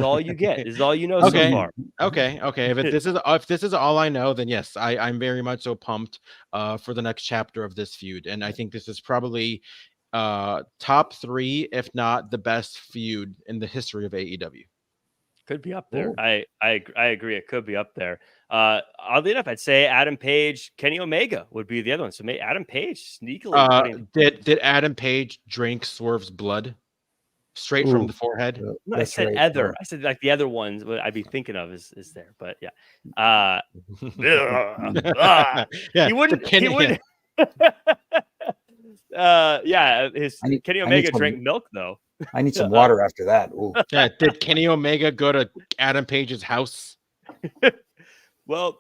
all you get. This is all you know so far. Okay. If this is all I know, then yes, I'm very much so pumped for the next chapter of this feud. And I think this is probably top 3, if not the best feud in the history of AEW. Could be up there. Ooh. I agree. It could be up there. Oddly enough, I'd say Adam Page, Kenny Omega would be the other one. So maybe Adam Page sneakily. Did Adam Page drink Swerve's blood? straight from the forehead. No, I said right. other. Oh. I said like the other ones. What I'd be thinking of is there, but yeah. Yeah, He wouldn't. He wouldn't. His I need Kenny some- Omega drank milk though. I need some water after that. Ooh. yeah. Did Kenny Omega go to Adam Page's house? Well,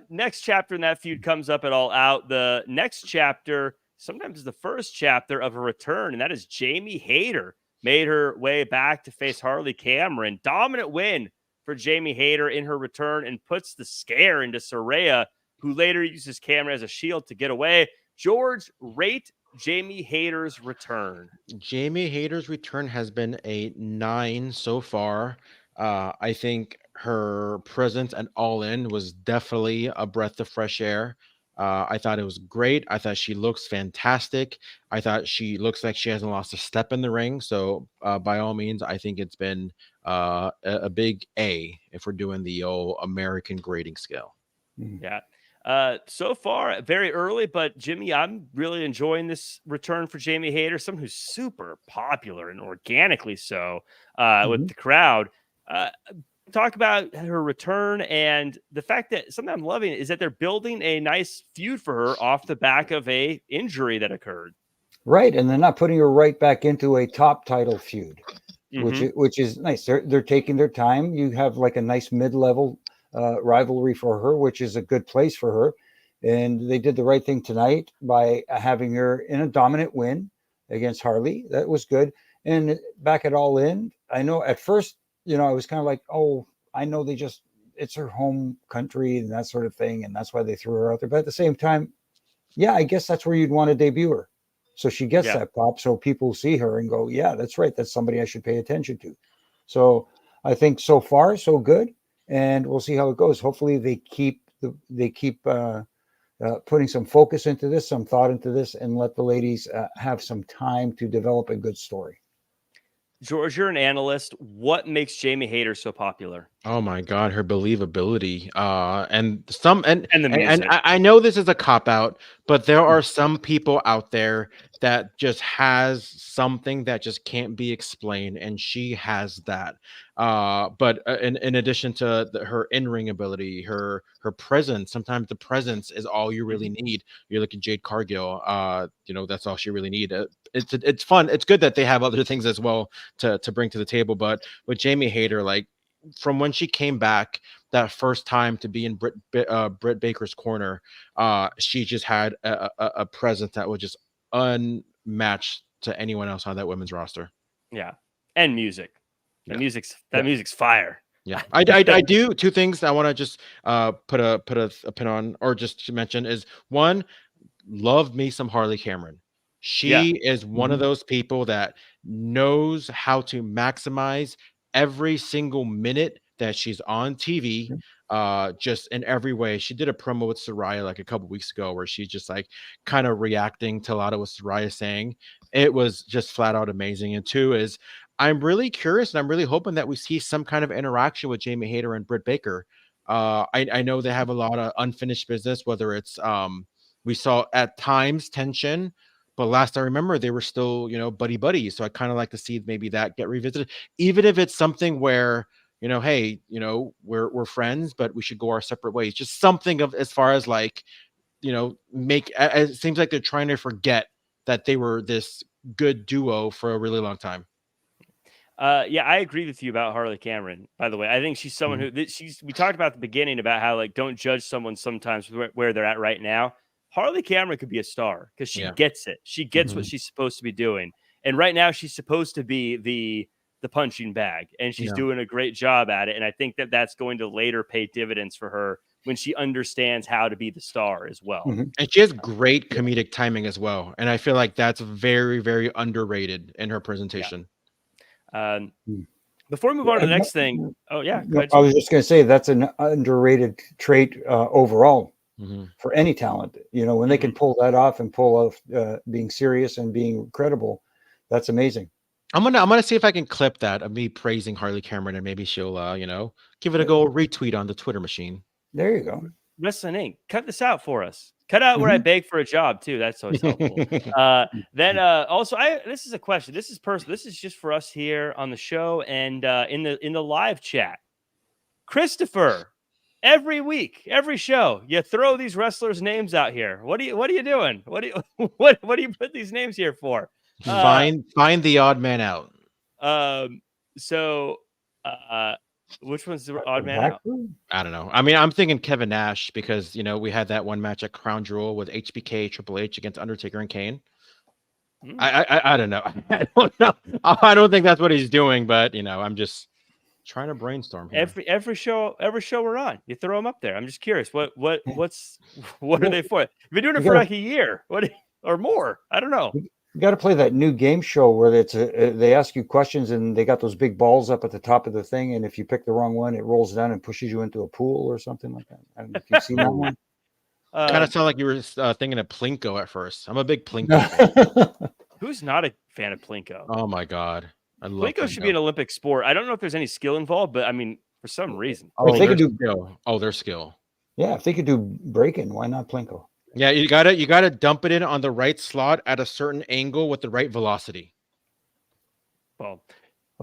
next chapter in that feud comes up at All Out. The next chapter sometimes is the first chapter of a return, and that is Jamie Hayter made her way back to face Harley Cameron. Dominant win for Jamie Hayter in her return and puts the scare into Saraya, who later uses Cameron as a shield to get away. George, rate Jamie Hayter's return. Jamie Hayter's return has been a 9 so far. I think her presence at All In was definitely a breath of fresh air. I thought it was great. I thought she looks fantastic. I thought she looks like she hasn't lost a step in the ring. So by all means, I think it's been a big A if we're doing the old American grading scale. Yeah. So far, very early, but Jimmy, I'm really enjoying this return for Jamie Hayter, someone who's super popular and organically so with the crowd. Talk about her return and the fact that something I'm loving is that they're building a nice feud for her off the back of a injury that occurred. Right, and they're not putting her right back into a top title feud, which is nice. They're taking their time. You have like a nice mid-level rivalry for her, which is a good place for her. And they did the right thing tonight by having her in a dominant win against Harley. That was good. And back at All In, I know at first, I was kind of like, oh, I know it's her home country and that sort of thing. And that's why they threw her out there. But at the same time, yeah, I guess that's where you'd want to debut her. So she gets that pop. So people see her and go, yeah, that's right. That's somebody I should pay attention to. So I think so far, so good. And we'll see how it goes. Hopefully they keep putting some focus into this, some thought into this, and let the ladies have some time to develop a good story. George, you're an analyst. What makes Jamie Hayter so popular? Oh my God, her believability. And the music. And I know this is a cop out, but there are some people out there that just has something that just can't be explained, and she has that. But in addition to her in-ring ability, her presence, sometimes the presence is all you really need. You look at Jade Cargill, that's all she really need. It's fun. It's good that they have other things as well to bring to the table. But with Jamie Hayter, like from when she came back that first time to be in Britt Baker's corner, she just had a presence that was just unmatched to anyone else on that women's roster. Yeah, and music. The music's fire. Yeah, I do two things I want to just put a pin on, or just to mention is one, love me some Harley Cameron. She is one of those people that knows how to maximize every single minute that she's on TV, just in every way. She did a promo with Saraya like a couple weeks ago where she's just like kind of reacting to a lot of what Saraya saying. It was just flat out amazing. And two is I'm really curious and I'm really hoping that we see some kind of interaction with Jamie Hayter and Britt Baker. I know they have a lot of unfinished business, whether it's we saw at times tension, but last I remember they were still, buddy. So I kind of like to see maybe that get revisited, even if it's something where, hey, we're friends, but we should go our separate ways. Just something of as far as like, it seems like they're trying to forget that they were this good duo for a really long time. Yeah, I agree with you about Harley Cameron, by the way. I think she's someone who we talked about at the beginning about how like don't judge someone sometimes where they're at right now. Harley Cameron could be a star because she gets it. She gets what she's supposed to be doing. And right now she's supposed to be the punching bag, and she's doing a great job at it. And I think that that's going to later pay dividends for her when she understands how to be the star as well. And she has great comedic timing as well. And I feel like that's very, very underrated in her presentation. Before we move on to the next thing. Oh yeah. I was just going to say that's an underrated trait overall for any talent. When they can pull that off and pull off being serious and being credible, that's amazing. I'm gonna see if I can clip that of me praising Harley Cameron, and maybe she'll give it a go retweet on the Twitter machine. There you go. Wrestling Inc. Cut this out for us. Cut out where I beg for a job too. That's always helpful. Then also, this is a question. This is personal. This is just for us here on the show and in the live chat. Christopher, every week, every show, you throw these wrestlers' names out here. What are you doing? What do you put these names here for? Find the odd man out. So which one's the odd man out? I don't know. I mean, I'm thinking Kevin Nash because we had that one match at Crown Jewel with HBK, Triple H against Undertaker and Kane. I don't know. I don't know. I don't think that's what he's doing, but I'm just trying to brainstorm here. Every show we're on, you throw them up there. I'm just curious. What are they for? You've been doing it for like a year, or more. I don't know. You got to play that new game show where they ask you questions and they got those big balls up at the top of the thing, and if you pick the wrong one, it rolls down and pushes you into a pool or something like that. I don't know if you've seen that one. Kind of sound like you were thinking of Plinko at first. I'm a big Plinko fan. Who's not a fan of Plinko? Oh my god, I love Plinko. Should be an Olympic sport. I don't know if there's any skill involved, but I mean, for some reason. Their skill. Yeah, if they could do breaking, why not Plinko? Yeah, you gotta dump it in on the right slot at a certain angle with the right velocity. Well,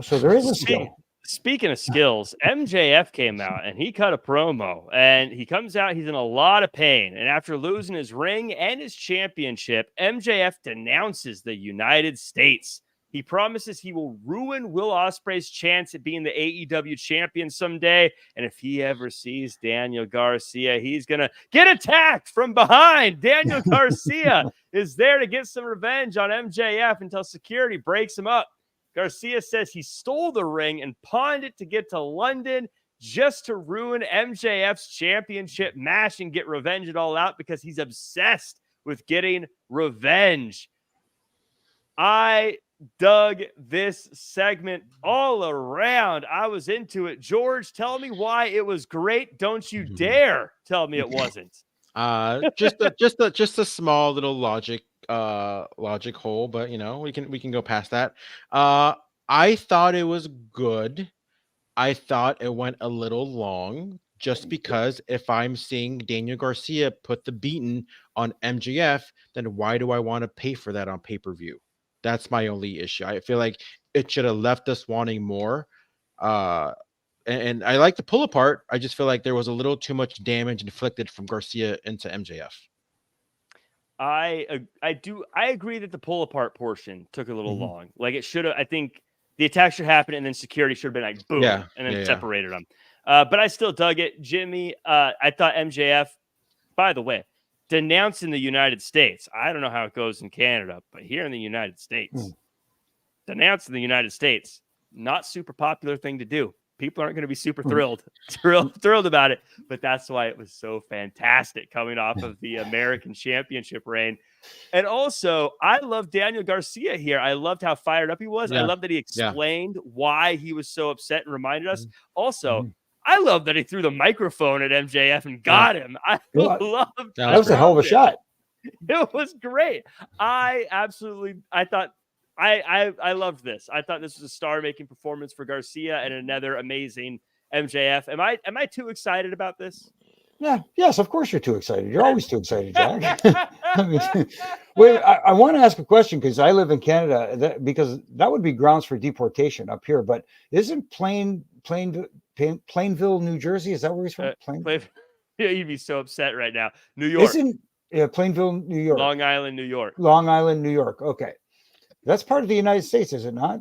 so there is a skill. Speaking of skills, MJF came out and he cut a promo, and he comes out, he's in a lot of pain. And after losing his ring and his championship, MJF denounces the United States. He promises he will ruin Will Ospreay's chance at being the AEW champion someday. And if he ever sees Daniel Garcia, he's going to get attacked from behind. Daniel Garcia is there to get some revenge on MJF until security breaks him up. Garcia says he stole the ring and pawned it to get to London just to ruin MJF's championship match and get revenge at All Out because he's obsessed with getting revenge. I dug this segment all around. I was into it. George, tell me why it was great. Don't you dare tell me it wasn't. Just a small little logic hole, but we can go past that. I thought it was good. I thought it went a little long just because if I'm seeing Daniel Garcia put the beating on MJF, then why do I want to pay for that on pay-per-view? That's my only issue. I feel like it should have left us wanting more. And I like the pull apart. I just feel like there was a little too much damage inflicted from Garcia into MJF. I agree that the pull apart portion took a little long. Like it should have. I think the attack should happen, and then security should have been like boom, and then separated them. But I still dug it, Jimmy. I thought MJF. By the way, denounced in the United States. I don't know how it goes in Canada, but here in the United States, denounced in the United States, not super popular thing to do. People aren't going to be super thrilled about it, but that's why it was so fantastic coming off of the American Championship reign. And also, I love Daniel Garcia here. I loved how fired up he was. I love that he explained why he was so upset and reminded us. Also, I love that he threw the microphone at MJF and got him. I loved that. Was a hell of a shot. It was great. I thought I loved this. I thought this was a star-making performance for Garcia and another amazing MJF. Am I too excited about this? Yeah. Yes, of course you're too excited. You're always too excited, Jack. I want to ask a question because I live in Canada, because that would be grounds for deportation up here. But isn't Plainville, New Jersey? Is that where he's from? Plainville. Yeah, you'd be so upset right now. New York. Plainville, New York. Long Island, New York. Long Island, New York. Okay. That's part of the United States, is it not?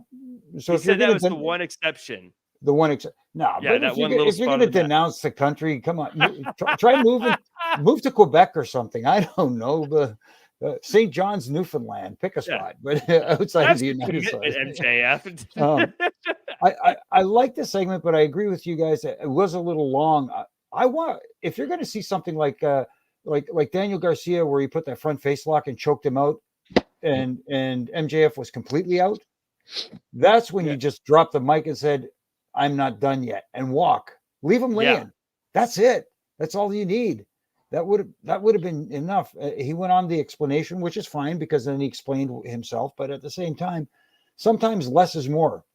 So he said that was the one exception. The one exception. No, yeah, but if you're going to denounce the country, come on, try moving, move to Quebec or something. I don't know, but St. John's, Newfoundland, pick a spot, but outside of the United States. MJF. I like this segment, but I agree with you guys. It was a little long. I want, if you're going to see something like Daniel Garcia, where he put that front face lock and choked him out, and MJF was completely out, that's when you just drop the mic and said, I'm not done yet, and walk. Leave him laying. Yeah. That's it. That's all you need. That would have been enough. He went on the explanation, which is fine because then he explained himself. But at the same time, sometimes less is more.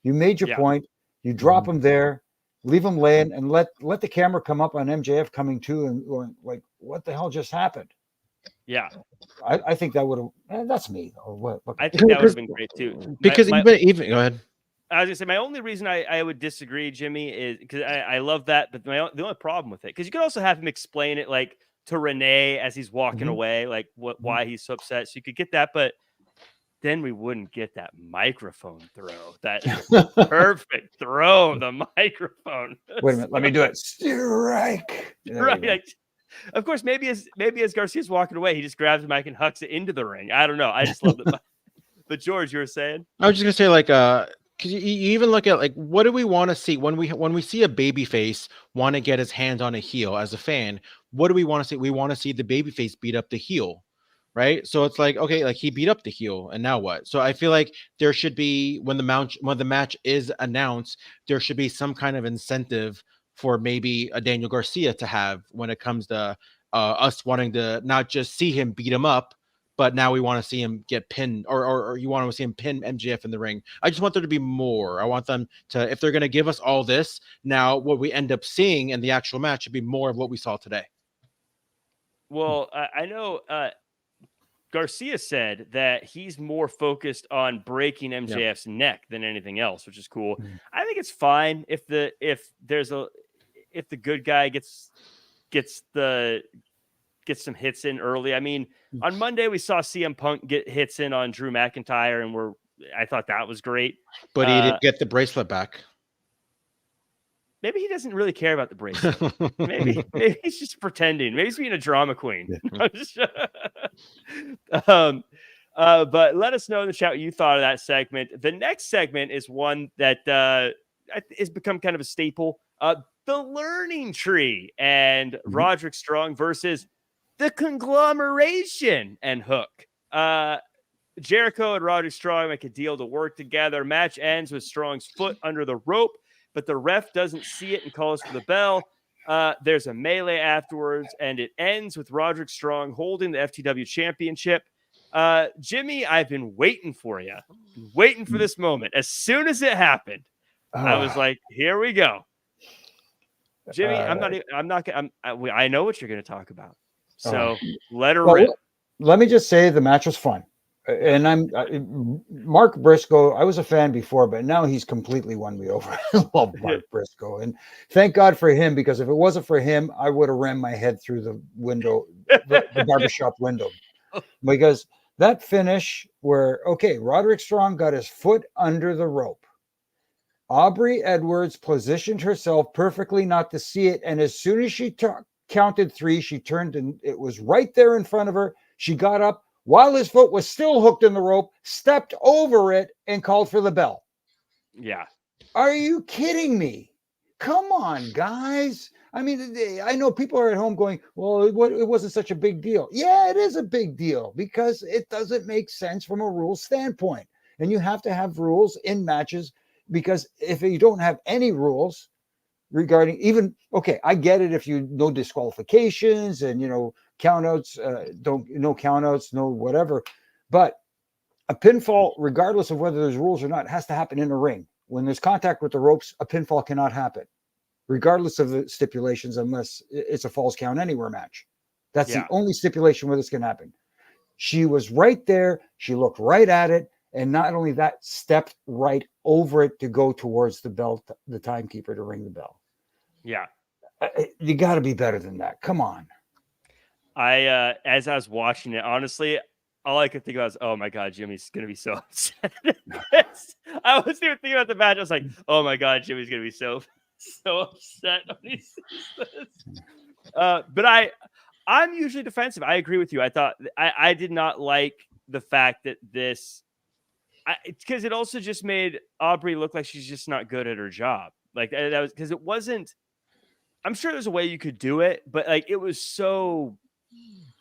You made your point. You drop him there, leave him laying, and let the camera come up on MJF coming to and going like, what the hell just happened? Yeah. I think that would have. That's me. Or what? I think that would have been great too. Because even go ahead. I was gonna say my only reason I would disagree, Jimmy, is because I love that, but the only problem with it, because you could also have him explain it like to Renee as he's walking away, like why he's so upset. So you could get that, but then we wouldn't get that microphone throw, that perfect throw of the microphone. Wait a minute, let me do it. Strike. Right. Like, of course, maybe as Garcia's walking away, he just grabs the mic and hucks it into the ring. I don't know. I just love it. But George, you were saying? I was just gonna say, like, because you even look at like, what do we want to see when we see a babyface want to get his hands on a heel as a fan? What do we want to see? We want to see the babyface beat up the heel, right? So it's like, okay, like he beat up the heel, and now what? So I feel like there should be, when the match is announced, there should be some kind of incentive for maybe a Daniel Garcia to have when it comes to us wanting to not just see him beat him up, but now we want to see him get pinned, or you want to see him pin MJF in the ring. I just want there to be more. I want them to, if they're going to give us all this, now what we end up seeing in the actual match should be more of what we saw today. Well, I know Garcia said that he's more focused on breaking MJF's neck than anything else, which is cool. I think it's fine if the good guy gets some hits in early. I mean, on Monday we saw CM Punk get hits in on Drew McIntyre, and I thought that was great. But he didn't get the bracelet back. Maybe he doesn't really care about the bracelet. maybe he's just pretending. Maybe he's being a drama queen. But let us know in the chat what you thought of that segment. The next segment is one that has become kind of a staple. The Learning Tree and Roderick Strong versus the Conglomeration and Hook. Jericho and Roderick Strong make a deal to work together. Match ends with Strong's foot under the rope, but the ref doesn't see it and calls for the bell. There's a melee afterwards, and it ends with Roderick Strong holding the FTW championship. Jimmy, I've been waiting for you. Waiting for this moment. As soon as it happened, I was like, here we go. Jimmy, I know what you're going to talk about. So let her rip. Let me just say the match was fun. And Mark Briscoe. I was a fan before, but now he's completely won me over. I love Mark Briscoe, and thank God for him, because if it wasn't for him, I would have ran my head through the window, the barbershop window, because that finish where Roderick Strong got his foot under the rope. Aubrey Edwards positioned herself perfectly not to see it, and as soon as she counted 3, she turned, and it was right there in front of her. She got up while his foot was still hooked in the rope, stepped over it, and called for the bell. Yeah. Are you kidding me? Come on, guys. I mean, I know people are at home going, well, it wasn't such a big deal. Yeah, it is a big deal, because it doesn't make sense from a rules standpoint. And you have to have rules in matches, because if you don't have any rules regarding even, I get it if you no disqualifications and, countouts, no countouts, no whatever. But a pinfall, regardless of whether there's rules or not, has to happen in a ring. When there's contact with the ropes, a pinfall cannot happen, regardless of the stipulations, unless it's a falls count anywhere match. That's the only stipulation where this can happen. She was right there. She looked right at it. And not only that, stepped right over it to go towards the bell, the timekeeper, to ring the bell. Yeah. You got to be better than that. Come on. As I was watching it, honestly, all I could think about was, oh my God, Jimmy's going to be so upset. I wasn't even thinking about the match. I was like, oh my God, Jimmy's going to be so upset when he sees this. But I'm usually defensive. I agree with you. I thought I did not like the fact that this, because it also just made Aubrey look like she's just not good at her job. Like that was because it wasn't. I'm sure there's a way you could do it, but like it was so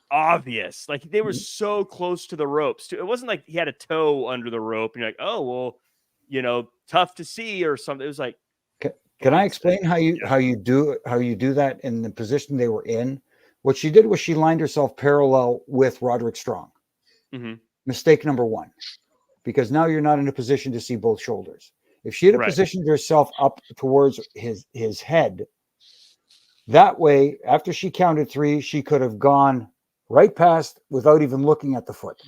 obvious. Like they were so close to the ropes too. It wasn't like he had a toe under the rope and you're like, oh well, tough to see or something. It was like, can I explain how you do that in the position they were in? What she did was she lined herself parallel with Roderick Strong. Mm-hmm. Mistake number 1, because now you're not in a position to see both shoulders. If she had positioned herself up towards his head, that way, after she counted 3, she could have gone right past without even looking at the foot.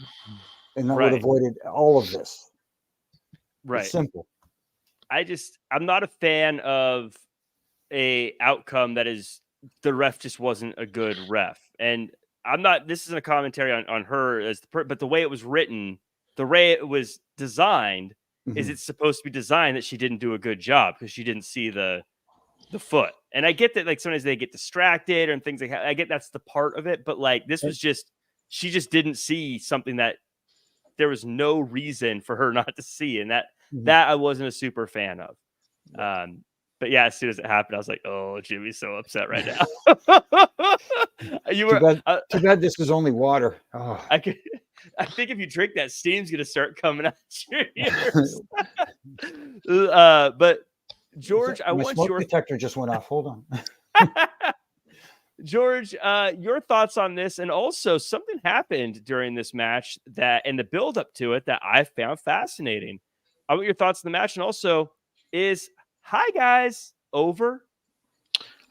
And that would have avoided all of this. Right. It's simple. I'm not a fan of a outcome that is the ref just wasn't a good ref. And this isn't a commentary on her but the way it was written, the way it was designed, is it's supposed to be designed that she didn't do a good job because she didn't see the foot. And I get that, like, sometimes they get distracted and things like that. I get that's the part of it, but like this was just, she just didn't see something that there was no reason for her not to see. And that I wasn't a super fan of. But yeah, as soon as it happened, I was like, "Oh, Jimmy's so upset right now." Too bad this is only water. Oh. I think if you drink that, steam's gonna start coming out your ears. But George, I want smoke detector just went off. Hold on. George, your thoughts on this, and also something happened during this match and the build up to it that I found fascinating. I want your thoughts on the match, and also is "Hi guys" over?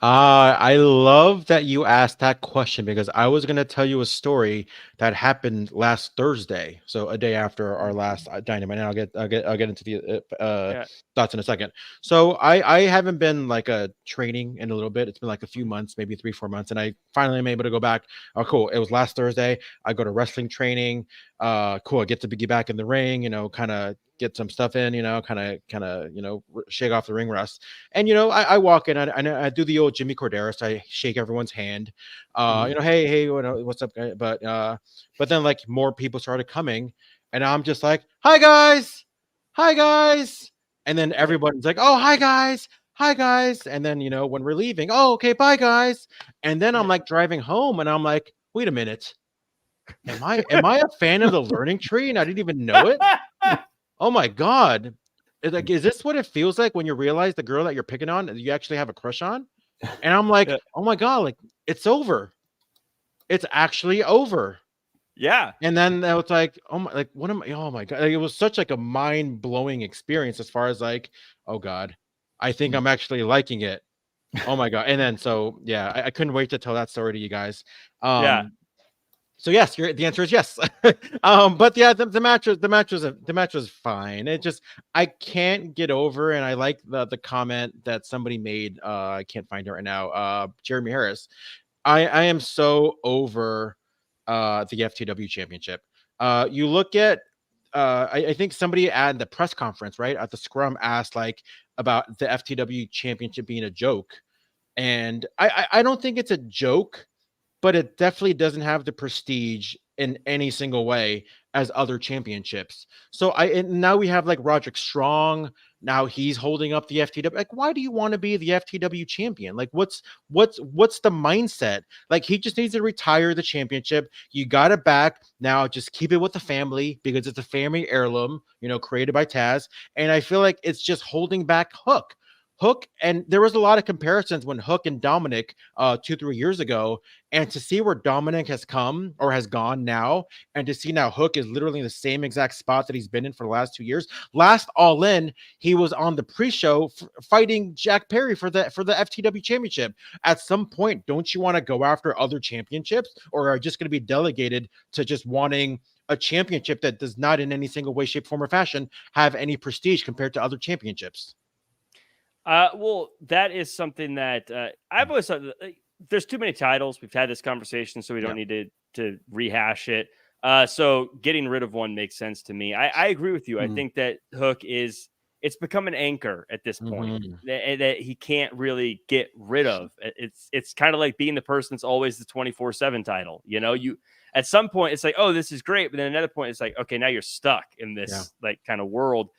I love that you asked that question because I was going to tell you a story that happened last Thursday, so a day after our last Dynamite. And I'll get into the thoughts in a second. So I haven't been like training in a little bit. It's been like a few months, maybe 3-4 months, and I finally am able to go back. Oh, cool! It was last Thursday. I go to wrestling training. Cool. I get to be back in the ring. Kind of get some stuff in, kind of, shake off the ring rust. And, I walk in, I do the old Jimmy Korderas. I shake everyone's hand, hey, what's up, guy? But then like more people started coming and I'm just like, hi guys. And then everybody's like, oh, hi guys. And then, when we're leaving, oh, okay, bye guys. And then I'm like driving home and I'm like, wait a minute. Am I a fan of the learning tree? And I didn't even know it. Oh my God. Is this what it feels like when you realize the girl that you're picking on, you actually have a crush on? And I'm like, oh my God, like it's over. It's actually over. Yeah. And then I was like, oh my God. Like, it was such like a mind-blowing experience as far as like, oh God, I think I'm actually liking it. Oh my God. And then, so yeah, I couldn't wait to tell that story to you guys. So yes, the answer is yes. But yeah, the match was fine. It just, I can't get over, and I like the comment that somebody made. I can't find it right now. Jeremy Harris. I am so over the FTW championship. You look at I think somebody at the press conference, right at the scrum, asked like about the FTW championship being a joke, and I don't think it's a joke, but it definitely doesn't have the prestige in any single way as other championships. So now we have like Roderick Strong. Now he's holding up the FTW. Like, why do you want to be the FTW champion? Like, what's the mindset? Like, he just needs to retire the championship. You got it back. Now just keep it with the family because it's a family heirloom, created by Taz. And I feel like it's just holding back Hook. And there was a lot of comparisons when Hook and Dominic 2-3 years ago, and to see where Dominic has come or has gone now, and to see now Hook is literally in the same exact spot that he's been in for the last 2 years. Last All In, he was on the pre-show fighting Jack Perry for the FTW championship. At some point, don't you want to go after other championships, or are just going to be delegated to just wanting a championship that does not in any single way, shape, form, or fashion have any prestige compared to other championships? Well, that is something that I've always thought there's too many titles. We've had this conversation, so we don't need to rehash it. So getting rid of one makes sense to me. I agree with you. I think that Hook it's become an anchor at this point that he can't really get rid of. It's kind of like being the person that's always the 24/7 title. You at some point it's like, oh, this is great, but then another point it's like, okay, now you're stuck in this like kind of world.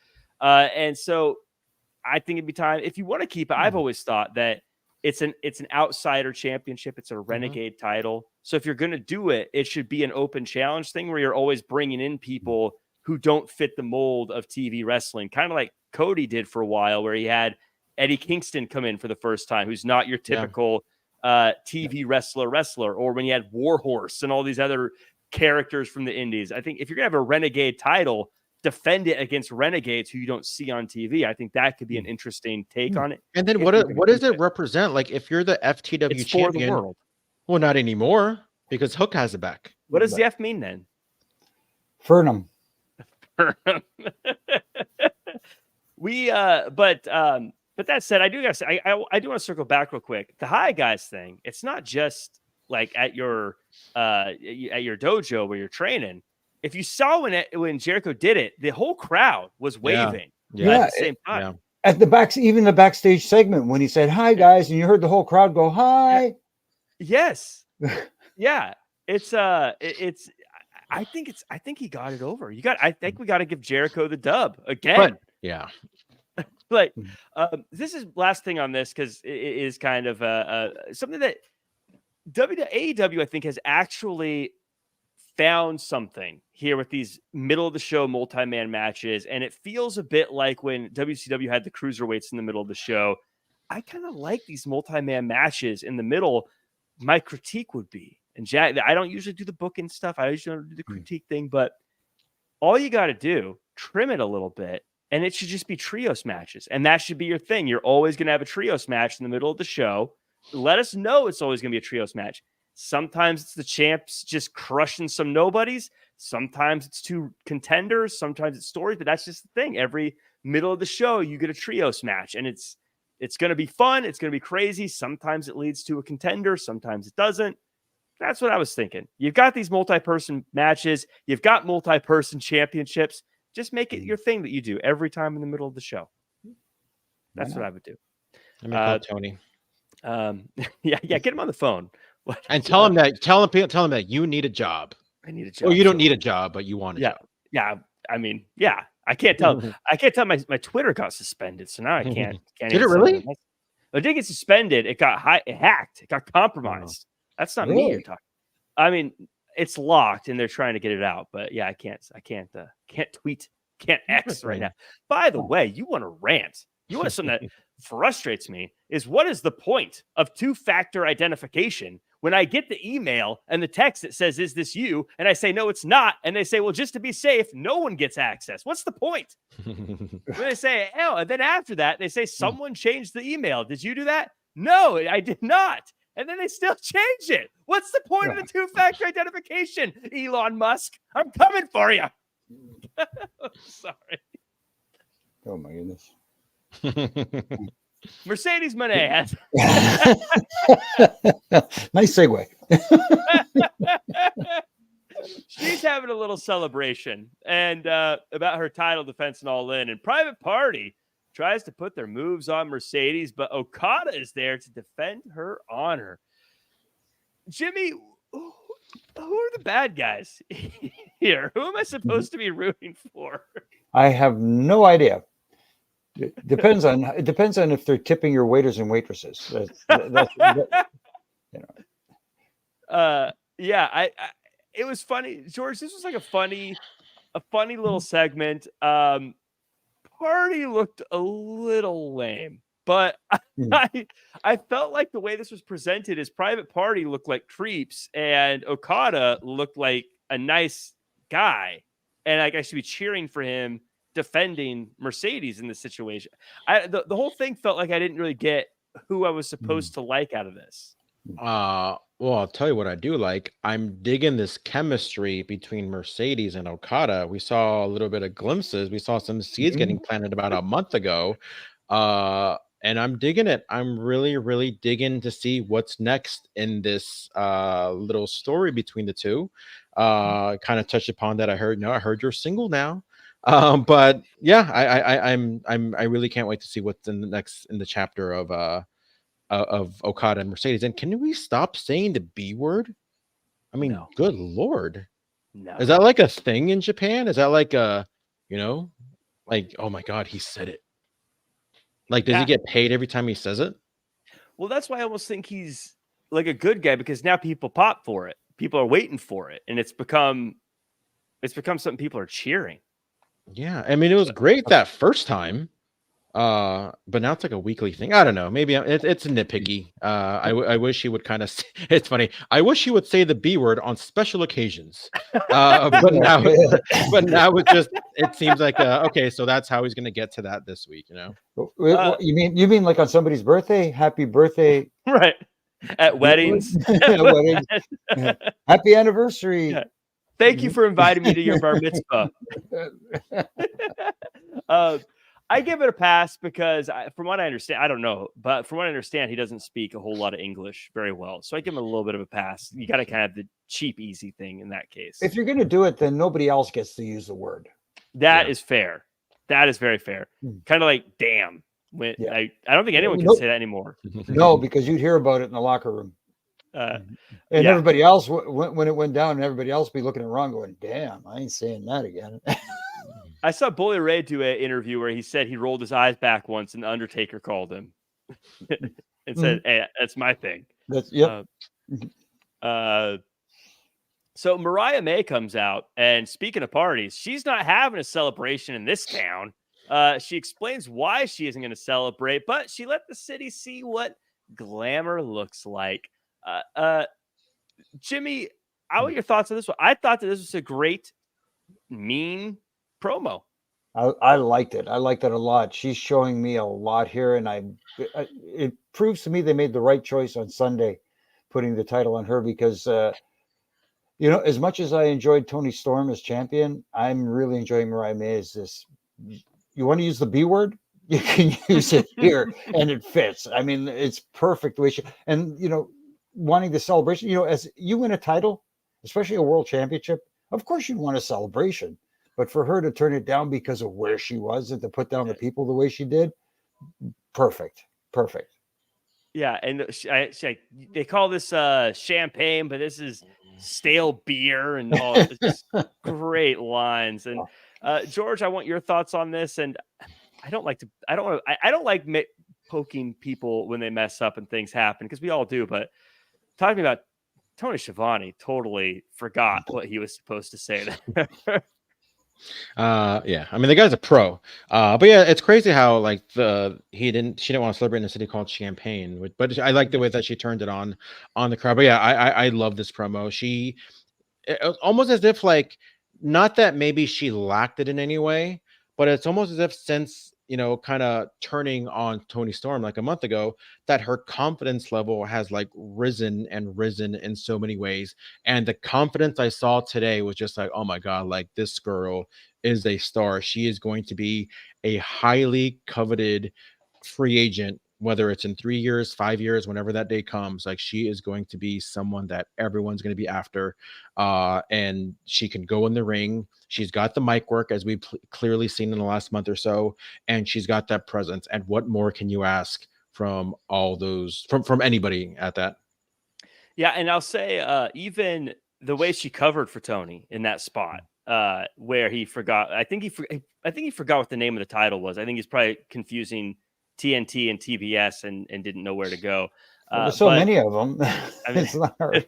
And so I think it'd be time if you want to keep it. I've always thought that it's an outsider championship. It's a renegade title. So if you're going to do it, it should be an open challenge thing where you're always bringing in people who don't fit the mold of TV wrestling, kind of like Cody did for a while, where he had Eddie Kingston come in for the first time, who's not your typical TV wrestler, or when you had Warhorse and all these other characters from the indies. I think if you're going to have a renegade title, defend it against renegades who you don't see on TV. I think that could be an interesting take on it. And then what does it represent? Like, if you're the FTW champion, for the world. Well, not anymore, because Hook has it back. What does the F mean then? Fernum. But that said, I do gotta say, I do want to circle back real quick. The Hi Guys thing, it's not just like at your dojo where you're training. If you saw when Jericho did it, the whole crowd was waving at the same time. Yeah. At the back, even the backstage segment when he said "Hi guys," and you heard the whole crowd go "Hi." Yes, yeah. It's I think he got it over. I think we got to give Jericho the dub again. But, yeah. But this is last thing on this because it is kind of something that AEW I think has actually found something here with these middle of the show multi-man matches, and it feels a bit like when WCW had the cruiserweights in the middle of the show. I kind of like these multi-man matches in the middle. My critique would be, and Jack, I don't usually do the booking stuff. I usually don't do the critique thing, but all you got to do, trim it a little bit, and it should just be trios matches, and that should be your thing. You're always going to have a trios match in the middle of the show. Let us know it's always going to be a trios match. Sometimes it's the champs just crushing some nobodies. Sometimes it's two contenders. Sometimes it's stories, but that's just the thing. Every middle of the show, you get a trios match, and it's going to be fun. It's going to be crazy. Sometimes it leads to a contender. Sometimes it doesn't. That's what I was thinking. You've got these multi-person matches. You've got multi-person championships. Just make it your thing that you do every time in the middle of the show. That's what I would do. Let me call Tony. Yeah, get him on the phone. And tell him that you need a job. I need a job. Well, you don't need a job, but you want a job. Yeah. I mean, yeah. I can't tell. I can't tell my Twitter got suspended, so now I can't. Did it really? It didn't get suspended. It got hacked. It got compromised. That's not me you're talking. I mean, it's locked, and they're trying to get it out. But yeah, I can't tweet, can't X right now. By the way, you want to rant? You want something that frustrates me is what is the point of two-factor identification when I get the email and the text that says, "Is this you?" and I say, "No, it's not." And they say, "Well, just to be safe, no one gets access." What's the point? When they say, "Oh," and then after that, they say, "Someone changed the email. Did you do that?" No, I did not. And then they still change it. What's the point of the two-factor identification, Elon Musk? I'm coming for you. Sorry. Oh, my goodness. Mercedes Moné has nice segue. She's having a little celebration and about her title defense and All In. And Private Party tries to put their moves on Mercedes, but Okada is there to defend her honor. Jimmy, who are the bad guys here? Who am I supposed to be rooting for? I have no idea. It depends on if they're tipping your waiters and waitresses. Yeah, it was funny, George. This was like a funny little segment. Party looked a little lame, but I felt like the way this was presented is Private Party looked like creeps, and Okada looked like a nice guy, and like I should be cheering for him defending Mercedes in this situation. The whole thing felt like I didn't really get who I was supposed to like out of this. Well, I'll tell you what I do like. I'm digging this chemistry between Mercedes and Okada. We saw a little bit of glimpses. We saw some seeds getting planted about a month ago. And I'm digging it. I'm really, really digging to see what's next in this little story between the two. Kind of touched upon that. I heard you're single now. But yeah, I really can't wait to see what's in the chapter of Okada and Mercedes. And can we stop saying the B word? I mean, Good Lord. No. Is that like a thing in Japan? Is that like like, oh my God, he said it. Like, does he get paid every time he says it? Well, that's why I almost think he's like a good guy, because now people pop for it. People are waiting for it. And it's become something people are cheering. Yeah. I mean, it was great that first time. But now it's like a weekly thing. I don't know. Maybe it's nitpicky. I wish he would kind of. It's funny. I wish he would say the B word on special occasions. But now it seems like okay. So that's how he's going to get to that this week. You know. You mean like on somebody's birthday? Happy birthday! Right. at weddings. Weddings. Happy anniversary. Yeah. Thank you for inviting me to your bar mitzvah. I give it a pass because from what I understand, I don't know, but from what I understand, he doesn't speak a whole lot of English very well. So I give him a little bit of a pass. You got to kind of have the cheap, easy thing in that case. If you're going to do it, then nobody else gets to use the word. That is fair. That is very fair. Kind of like, damn. When I don't think anyone can say that anymore. No, because you'd hear about it in the locker room. And everybody else, when it went down, and everybody else be looking at Ron going, damn, I ain't saying that again. I saw Bully Ray do an interview where he said he rolled his eyes back once and the Undertaker called him and said, hey, that's my thing. So Mariah May comes out, and speaking of parties, she's not having a celebration in this town. She explains why she isn't going to celebrate, but she let the city see what glamour looks like. Jimmy, how are your thoughts on this one? I thought that this was a great, mean promo. I liked it. I liked it a lot. She's showing me a lot here, and it proves to me they made the right choice on Sunday, putting the title on her because, as much as I enjoyed Toni Storm as champion, I'm really enjoying Mariah May as this. You want to use the B word? You can use it here, and it fits. I mean, it's perfect the way wanting the celebration. As you win a title, especially a world championship, of course you want a celebration. But for her to turn it down because of where she was and to put down the people the way she did, perfect. Yeah, and they call this champagne, but this is stale beer and all. It's great lines. And George, I want your thoughts on this. And I don't like poking people when they mess up and things happen because we all do. But talking about Tony Schiavone, todally forgot what he was supposed to say there. Yeah, I mean the guy's a pro, but yeah, it's crazy how like she didn't want to celebrate in a city called Champagne, but I like the way that she turned it on the crowd. But yeah, I love this promo. It was almost as if like not that maybe she lacked it in any way, but it's almost as if since kind of turning on Toni Storm like a month ago, that her confidence level has like risen in so many ways. And the confidence I saw today was just like, oh my God, like this girl is a star. She is going to be a highly coveted free agent, whether it's in 3 years, 5 years, whenever that day comes. Like she is going to be someone that everyone's going to be after. And she can go in the ring. She's got the mic work, as we've clearly seen in the last month or so, and she's got that presence. And what more can you ask from all those, from anybody at that? Yeah, and I'll say even the way she covered for Tony in that spot, where he forgot. I think he forgot what the name of the title was. I think he's probably confusing TNT and TBS and didn't know where to go. There's so many of them. I mean, it's not hard.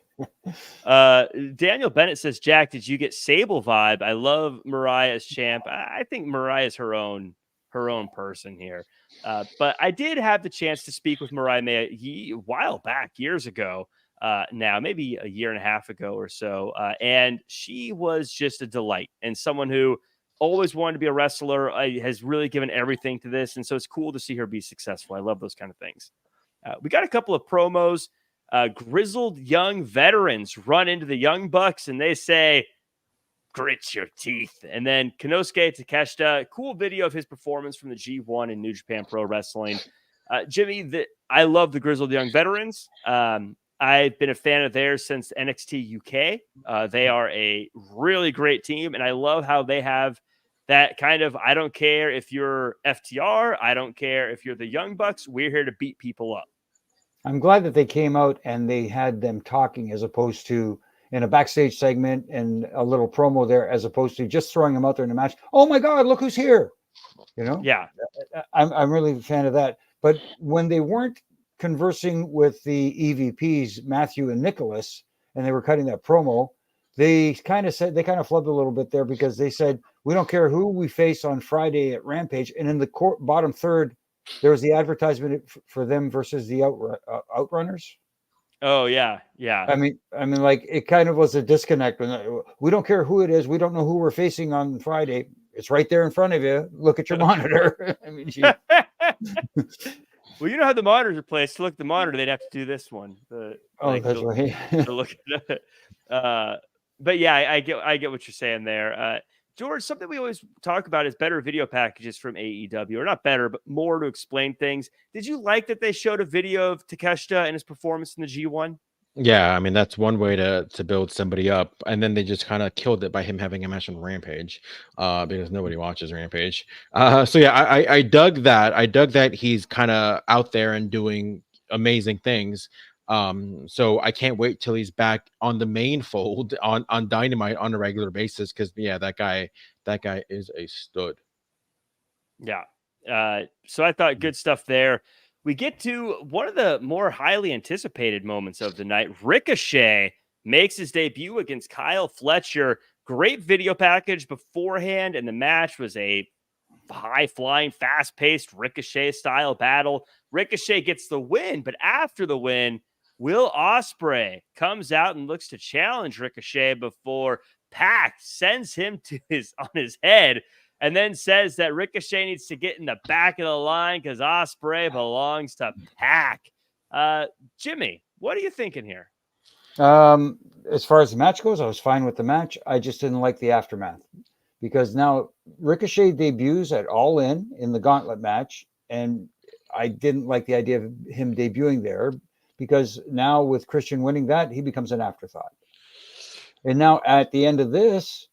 Daniel Bennett says, Jack, did you get Sable vibe? I love Mariah as champ. I think Mariah is her own person here. But I did have the chance to speak with Mariah May a while back, years ago. Now, maybe a year and a half ago or so. And she was just a delight and someone who always wanted to be a wrestler, has really given everything to this. And so it's cool to see her be successful. I love those kind of things. We got a couple of promos. Grizzled young veterans run into the Young Bucks and they say, grit your teeth. And then Konosuke Takeshita, cool video of his performance from the G1 in New Japan Pro Wrestling. Jimmy, I love the Grizzled Young Veterans. I've been a fan of theirs since NXT UK. They are a really great team, and I love how they have that kind of, I don't care if you're FTR, I don't care if you're the Young Bucks, we're here to beat people up. I'm glad that they came out and they had them talking as opposed to in a backstage segment and a little promo there, as opposed to just throwing them out there in a match. Oh my God, look who's here. Yeah. I'm really a fan of that. But when they weren't conversing with the EVPs, Matthew and Nicholas, and they were cutting that promo, they kind of flubbed a little bit there because they said, we don't care who we face on Friday at Rampage. And in the bottom third, there was the advertisement for them versus the Outrunners. Oh yeah. Yeah. I mean, like it kind of was a disconnect. We don't care who it is. We don't know who we're facing on Friday. It's right there in front of you. Look at your monitor. I mean, Well, you know how the monitors are placed. To look at the monitor, they'd have to do this one. That's to, right. to look at it. But yeah, I get what you're saying there. George, something we always talk about is better video packages from AEW, or not better, but more to explain things. Did you like that they showed a video of Takeshita and his performance in the G1? Yeah, I mean that's one way to build somebody up, and then they just kind of killed it by him having a match on Rampage, because nobody watches Rampage. So yeah, I dug that. I dug that he's kind of out there and doing amazing things. So I can't wait till he's back on the main fold on Dynamite on a regular basis, because yeah, that guy is a stud. Yeah. So I thought good stuff there. We get to one of the more highly anticipated moments of the night. Ricochet makes his debut against Kyle Fletcher. Great video package beforehand, and the match was a high-flying, fast-paced Ricochet-style battle. Ricochet gets the win, but after the win, Will Ospreay comes out and looks to challenge Ricochet before Pac sends him to on his head, and then says that Ricochet needs to get in the back of the line because Ospreay belongs to Pac. Jimmy, what are you thinking here? As far as the match goes, I was fine with the match. I just didn't like the aftermath, because now Ricochet debuts at All In the Gauntlet match, and I didn't like the idea of him debuting there, because now with Christian winning that, he becomes an afterthought. And now at the end of this,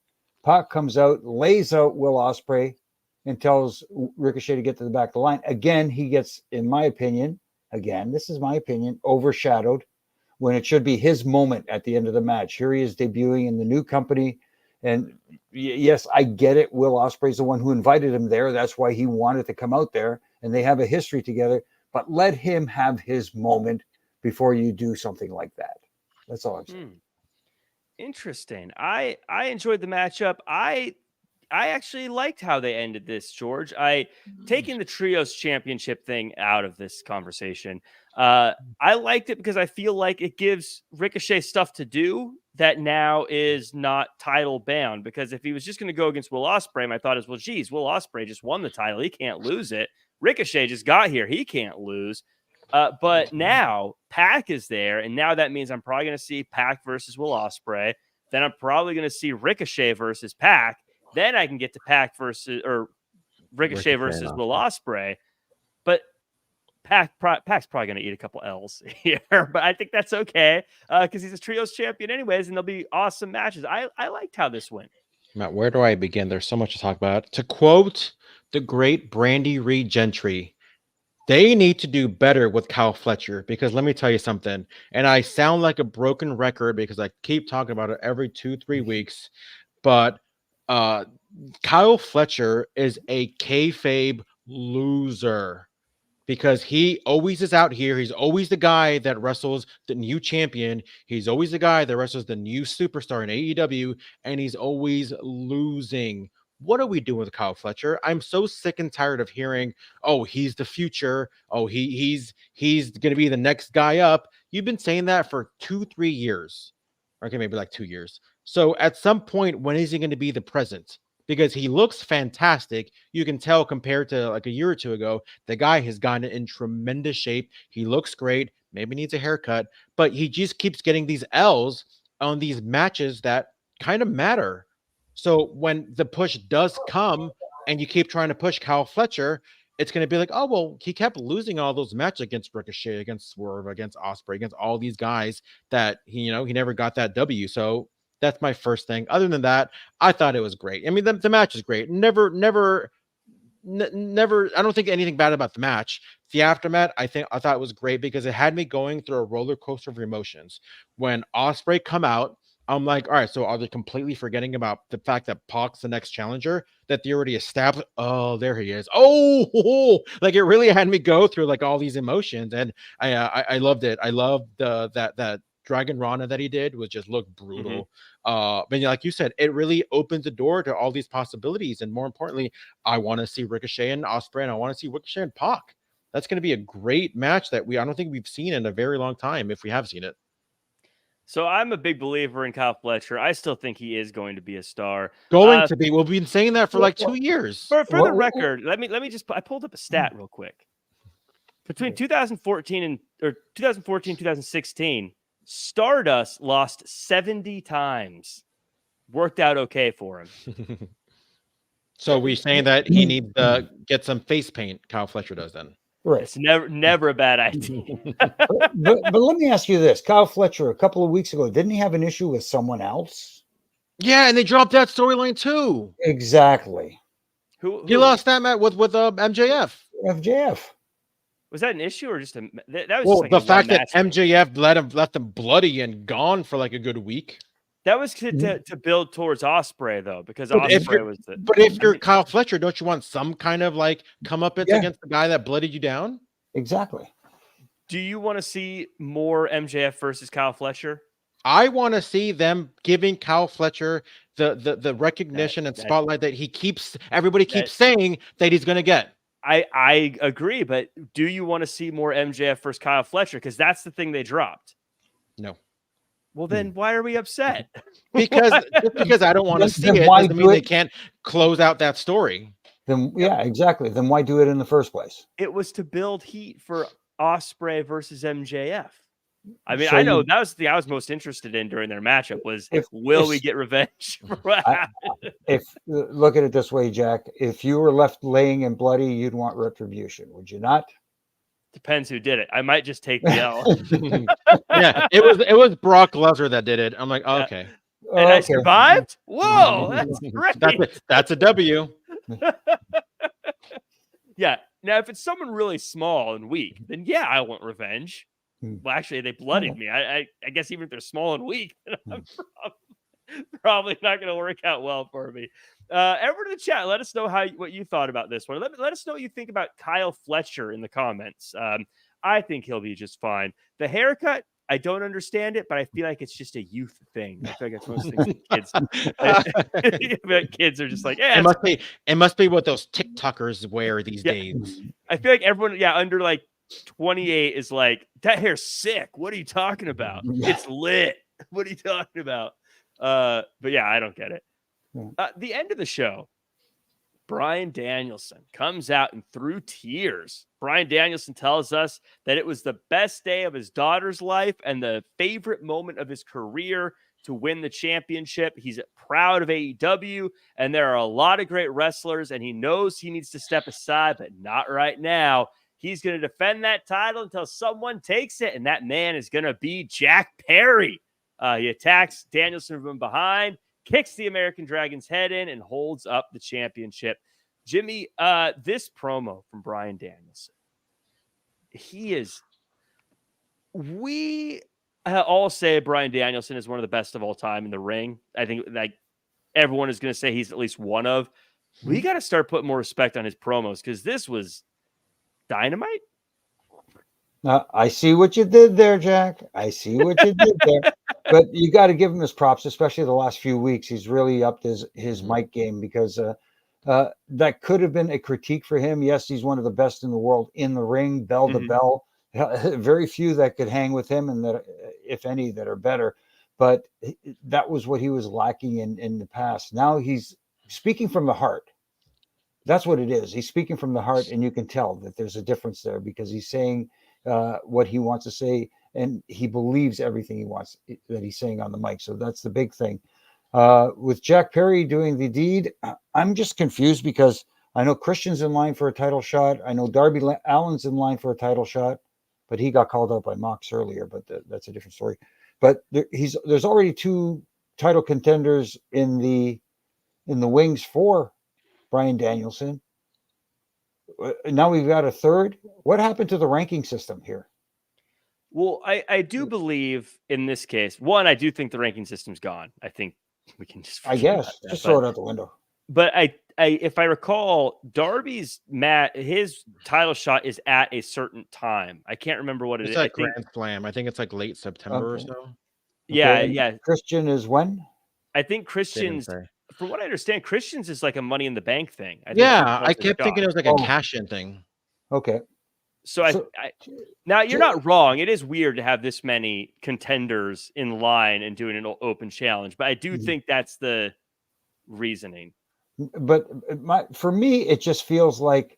Pac comes out, lays out Will Ospreay, and tells Ricochet to get to the back of the line. Again, he gets, in my opinion, this is my opinion, overshadowed when it should be his moment at the end of the match. Here he is debuting in the new company. And yes, I get it. Will Ospreay's the one who invited him there. That's why he wanted to come out there, and they have a history together. But let him have his moment before you do something like that. That's all I'm saying. Interesting. I enjoyed the matchup. I actually liked how they ended this, George. Taking the trios championship thing out of this conversation. I liked it because I feel like it gives Ricochet stuff to do that now is not title bound. Because if he was just going to go against Will Ospreay, my thought is, well, geez, Will Ospreay just won the title. He can't lose it. Ricochet just got here. He can't lose. But now Pac is there, and now that means I'm probably going to see Pac versus Will Ospreay. Then I'm probably going to see Ricochet versus Pac. Then I can get to Pac versus or Ricochet versus Will Ospreay. But Pac's probably going to eat a couple L's here, but I think that's okay because he's a trios champion anyways, and there'll be awesome matches. I liked how this went. Matt, where do I begin? There's so much to talk about. To quote the great Brandy Reed Gentry, they need to do better with Kyle Fletcher, because let me tell you something, and I sound like a broken record because I keep talking about it every 2-3 weeks, but Kyle Fletcher is a kayfabe loser, because he always is out here. He's always the guy that wrestles the new champion. He's always the guy that wrestles the new superstar in AEW, and he's always losing. What are we doing with Kyle Fletcher? I'm so sick and tired of hearing, oh, he's the future. Oh, he's going to be the next guy up. You've been saying that for 2-3 years. Okay, maybe like 2 years. So at some point, when is he going to be the present? Because he looks fantastic. You can tell compared to like a year or two ago, the guy has gotten in tremendous shape. He looks great. Maybe needs a haircut, but he just keeps getting these L's on these matches that kind of matter. So when the push does come and you keep trying to push Kyle Fletcher, it's going to be like, oh, well, he kept losing all those matches against Ricochet, against Swerve, against Ospreay, against all these guys that he never got that W. So that's my first thing. Other than that, I thought it was great. I mean, the match is great. Never. I don't think anything bad about the match. The aftermath, I thought it was great because it had me going through a roller coaster of emotions. When Ospreay come out, I'm like, all right, so are they completely forgetting about the fact that Pac's the next challenger that they already established? Oh, there he is. Oh, like it really had me go through like all these emotions, and I loved it. I loved that Dragon Rana that he did was just look brutal. But like you said, it really opens the door to all these possibilities, and more importantly, I want to see Ricochet and Ospreay, and I want to see Ricochet and Pac. That's going to be a great match that I don't think we've seen in a very long time, if we have seen it. So I'm a big believer in Kyle Fletcher. I still think he is going to be a star. To be. We've been saying that for like 2 years. For the record, let me just. I pulled up a stat real quick. Between 2014 2016, Stardust lost 70 times. Worked out okay for him. So we're saying that he needs to get some face paint. Kyle Fletcher does then. Right. It's never a bad idea. but let me ask you this. Kyle Fletcher, a couple of weeks ago, didn't he have an issue with someone else? Yeah, and they dropped that storyline too. Exactly. Who He lost that match with MJF. FJF. was that an issue or just that was Well, just like the a fact that one-match MJF left him bloody and gone for like a good week. that was to build towards Osprey though, because But if Osprey you're, was the. but if you're Kyle Fletcher, don't you want some kind of like comeuppance against the guy that bloodied you down? Exactly. Do you want to see more MJF versus Kyle Fletcher? I want to see them giving Kyle Fletcher the recognition and spotlight that everybody keeps saying that he's going to get. I agree, but do you want to see more MJF versus Kyle Fletcher? Because that's the thing they dropped. No. Well, then why are we upset? Because I don't want to see it doesn't mean they can't close out that story. Then exactly. Then why do it in the first place? It was to build heat for Osprey versus MJF. I mean, So I know that was the thing I was most interested in during their matchup was will we get revenge for what happened? Look at it this way, Jack. If you were left laying and bloody, you'd want retribution, would you not? Depends who did it. I might just take the L. Yeah, it was Brock Lesnar that did it. I'm like, oh, okay. And I survived? Whoa, that's great. That's a W. Yeah. Now, if it's someone really small and weak, then yeah, I want revenge. Well, actually, they bloodied me. I guess even if they're small and weak, then I'm probably not going to work out well for me. Everyone in the chat, let us know what you thought about this one. Let us know what you think about Kyle Fletcher in the comments. I think he'll be just fine. The haircut, I don't understand it, but I feel like it's just a youth thing. I feel like that's most things kids. Kids are just like, yeah. It must be what those TikTokers wear these days. I feel like everyone, under like 28 is like, that hair's sick. What are you talking about? It's lit. What are you talking about? But yeah, I don't get it. The end of the show, Bryan Danielson comes out and through tears. Bryan Danielson tells us that it was the best day of his daughter's life and the favorite moment of his career to win the championship. He's proud of AEW, and there are a lot of great wrestlers, and he knows he needs to step aside, but not right now. He's going to defend that title until someone takes it, and that man is going to be Jack Perry. He attacks Danielson from behind, kicks the American Dragon's head in, and holds up the championship. Jimmy, this promo from Bryan Danielson, we all say Bryan Danielson is one of the best of all time in the ring. I think like everyone is going to say he's at least one of. We got to start putting more respect on his promos because this was Dynamite. I see what you did there, Jack. I see what you did there. But you got to give him his props, especially the last few weeks. He's really upped his mic game because that could have been a critique for him. Yes, he's one of the best in the world in the ring, bell to bell. Very few that could hang with him, and that, if any, that are better. But that was what he was lacking in the past. Now he's speaking from the heart. That's what it is. He's speaking from the heart, and you can tell that there's a difference there because he's saying what he wants to say, and he believes everything he wants that he's saying on the mic. So that's the big thing. With Jack Perry doing the deed, I'm just confused because I know Christian's in line for a title shot. I know Darby Allin's in line for a title shot, but he got called out by Mox earlier, but that's a different story. But there's already two title contenders in the wings for Bryan Danielson. Now we've got a third. What happened to the ranking system here? Well, I do believe in this case, I do think the ranking system's gone. I think we can just throw it out the window. But if I recall, Darby's his title shot is at a certain time. I can't remember what it is. It's like Grand Slam. I think it's like late September or so. Yeah. Christian is when? I think Christian's, from what I understand, Christian's is like a Money in the Bank thing. I kept thinking it was like a cash-in thing. Okay. So now you're not wrong. It is weird to have this many contenders in line and doing an open challenge, but I do think that's the reasoning. But for me, it just feels like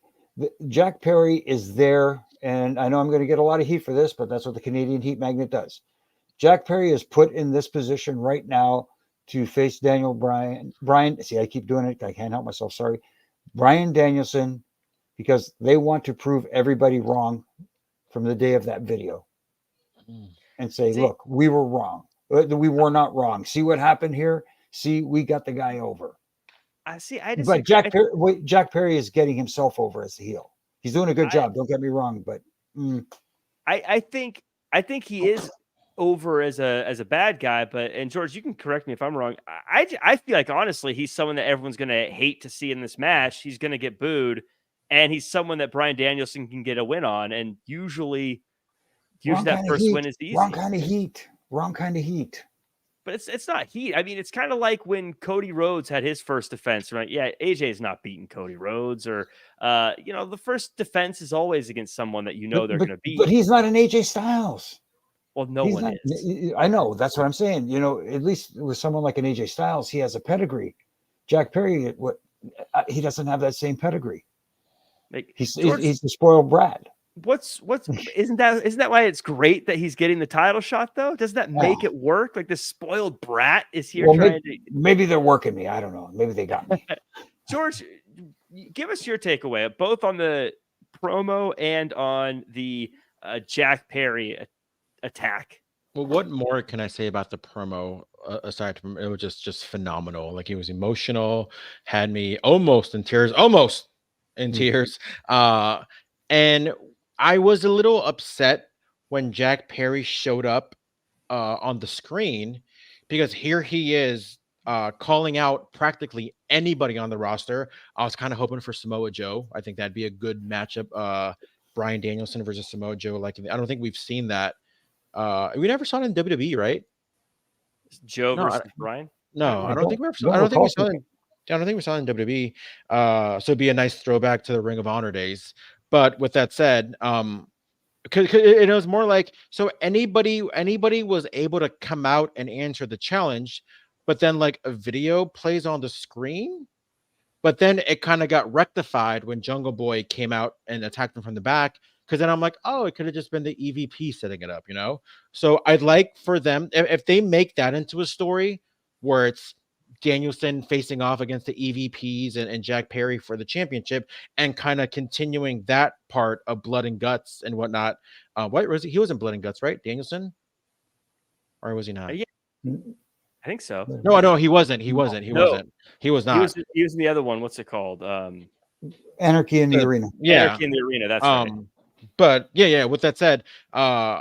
Jack Perry is there and I know I'm going to get a lot of heat for this, but that's what the Canadian Heat Magnet does. Jack Perry is put in this position right now to face Daniel Bryan. See, I keep doing it. I can't help myself. Sorry. Bryan Danielson, because they want to prove everybody wrong from the day of that video and say, look, we were wrong. We were not wrong. See what happened here? See, we got the guy over. I disagree. But Jack Perry is getting himself over as the heel. He's doing a good job. Don't get me wrong, but I think he is over as a bad guy. But and George, you can correct me if I'm wrong. I feel like honestly, he's someone that everyone's going to hate to see in this match. He's going to get booed, and he's someone that Bryan Danielson can get a win on. And usually that first win is easy. Wrong kind of heat. But it's not heat. I mean, it's kind of like when Cody Rhodes had his first defense, right? Yeah, AJ is not beating Cody Rhodes, or the first defense is always against someone that they're going to beat. But he's not an AJ Styles. Well, no one is. I know. That's what I'm saying. At least with someone like an AJ Styles, he has a pedigree. Jack Perry, he doesn't have that same pedigree. He's the spoiled brat. Isn't that why it's great that he's getting the title shot though? Doesn't that make it work? Like this spoiled brat is here maybe they're working me. I don't know. Maybe they got me. George, give us your takeaway both on the promo and on the Jack Perry attack. Well, what more can I say about the promo aside from it was just phenomenal? Like, it was emotional, had me almost in tears. And I was a little upset when Jack Perry showed up on the screen, because here he is calling out practically anybody on the roster. I was kind of hoping for Samoa Joe. I think that'd be a good matchup. Bryan Danielson versus Samoa Joe. Like, I don't think we've seen that. We never saw it in WWE, right? Joe versus Bryan? No, I don't think we saw it. I don't think we saw it in WWE. So it'd be a nice throwback to the Ring of Honor days. But with that said, it was more like, so anybody was able to come out and answer the challenge, but then like a video plays on the screen, but then it kind of got rectified when Jungle Boy came out and attacked him from the back. Because then I'm like, oh, it could have just been the EVP setting it up, So I'd like for them, if they make that into a story where it's Danielson facing off against the EVPs and Jack Perry for the championship, and kind of continuing that part of Blood and Guts and whatnot. What was he? He was in Blood and Guts, right? Danielson? Or was he not? Yeah, I think so. No, he wasn't. He wasn't. He wasn't. He was not. He was in the other one. What's it called? Anarchy in the Arena. Yeah. Anarchy in the Arena. That's right. But yeah. With that said, I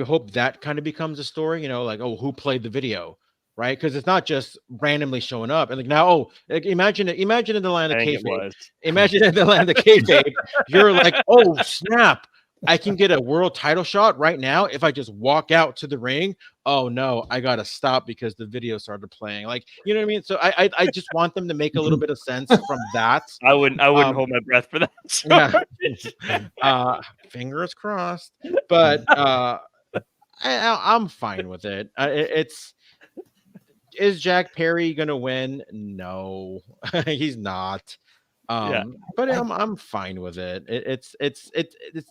hope that kind of becomes a story, like, oh, who played the video? Right, because it's not just randomly showing up and like now. Imagine in the land of kayfabe. Imagine in the land of kayfabe, you're like, oh snap! I can get a world title shot right now if I just walk out to the ring. Oh no, I gotta stop because the video started playing. Like, you know what I mean? So I just want them to make a little bit of sense from that. I wouldn't hold my breath for that. Yeah. Fingers crossed. But I'm fine with it. Is Jack Perry gonna win? No, he's not. But I'm fine with it. It's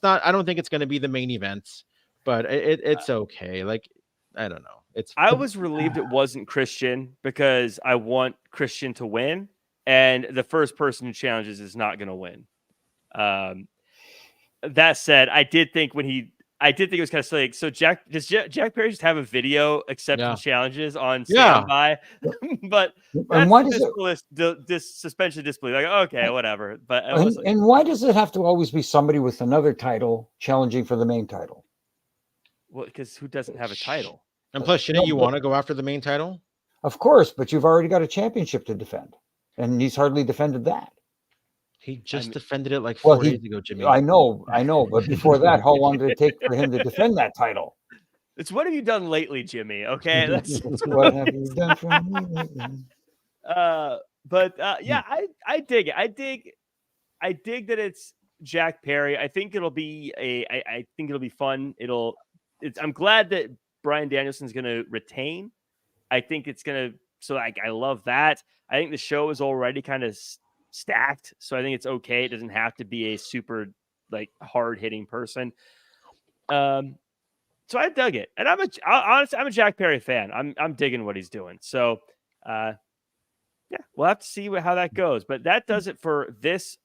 not. I don't think it's gonna be the main event, but it's okay. Like, I don't know. I was relieved it wasn't Christian, because I want Christian to win, and the first person who challenges is not gonna win. That said, I did think it was kind of silly. So does Jack Perry just have a video accepting challenges on standby? But and why does this suspension of disbelief? Like, okay, whatever. But and why does it have to always be somebody with another title challenging for the main title? Well, because who doesn't have a title? And plus, shouldn't you want to go after the main title? Of course, but you've already got a championship to defend, and he's hardly defended that. He just defended it like 4 days ago, Jimmy. I know. But before that, how long did it take for him to defend that title? It's what have you done lately, Jimmy? Okay, that's what have you done for me lately? Yeah, I dig it. I dig that it's Jack Perry. I think it'll be I think it'll be fun. I'm glad that Bryan Danielson's going to retain. I think it's going to. So I love that. I think the show is already kind of stacked, so I think it's okay. It doesn't have to be a super like hard hitting person. So I dug it, and honestly, I'm a Jack Perry fan. I'm digging what he's doing. So, yeah, we'll have to see how that goes. But that does it for this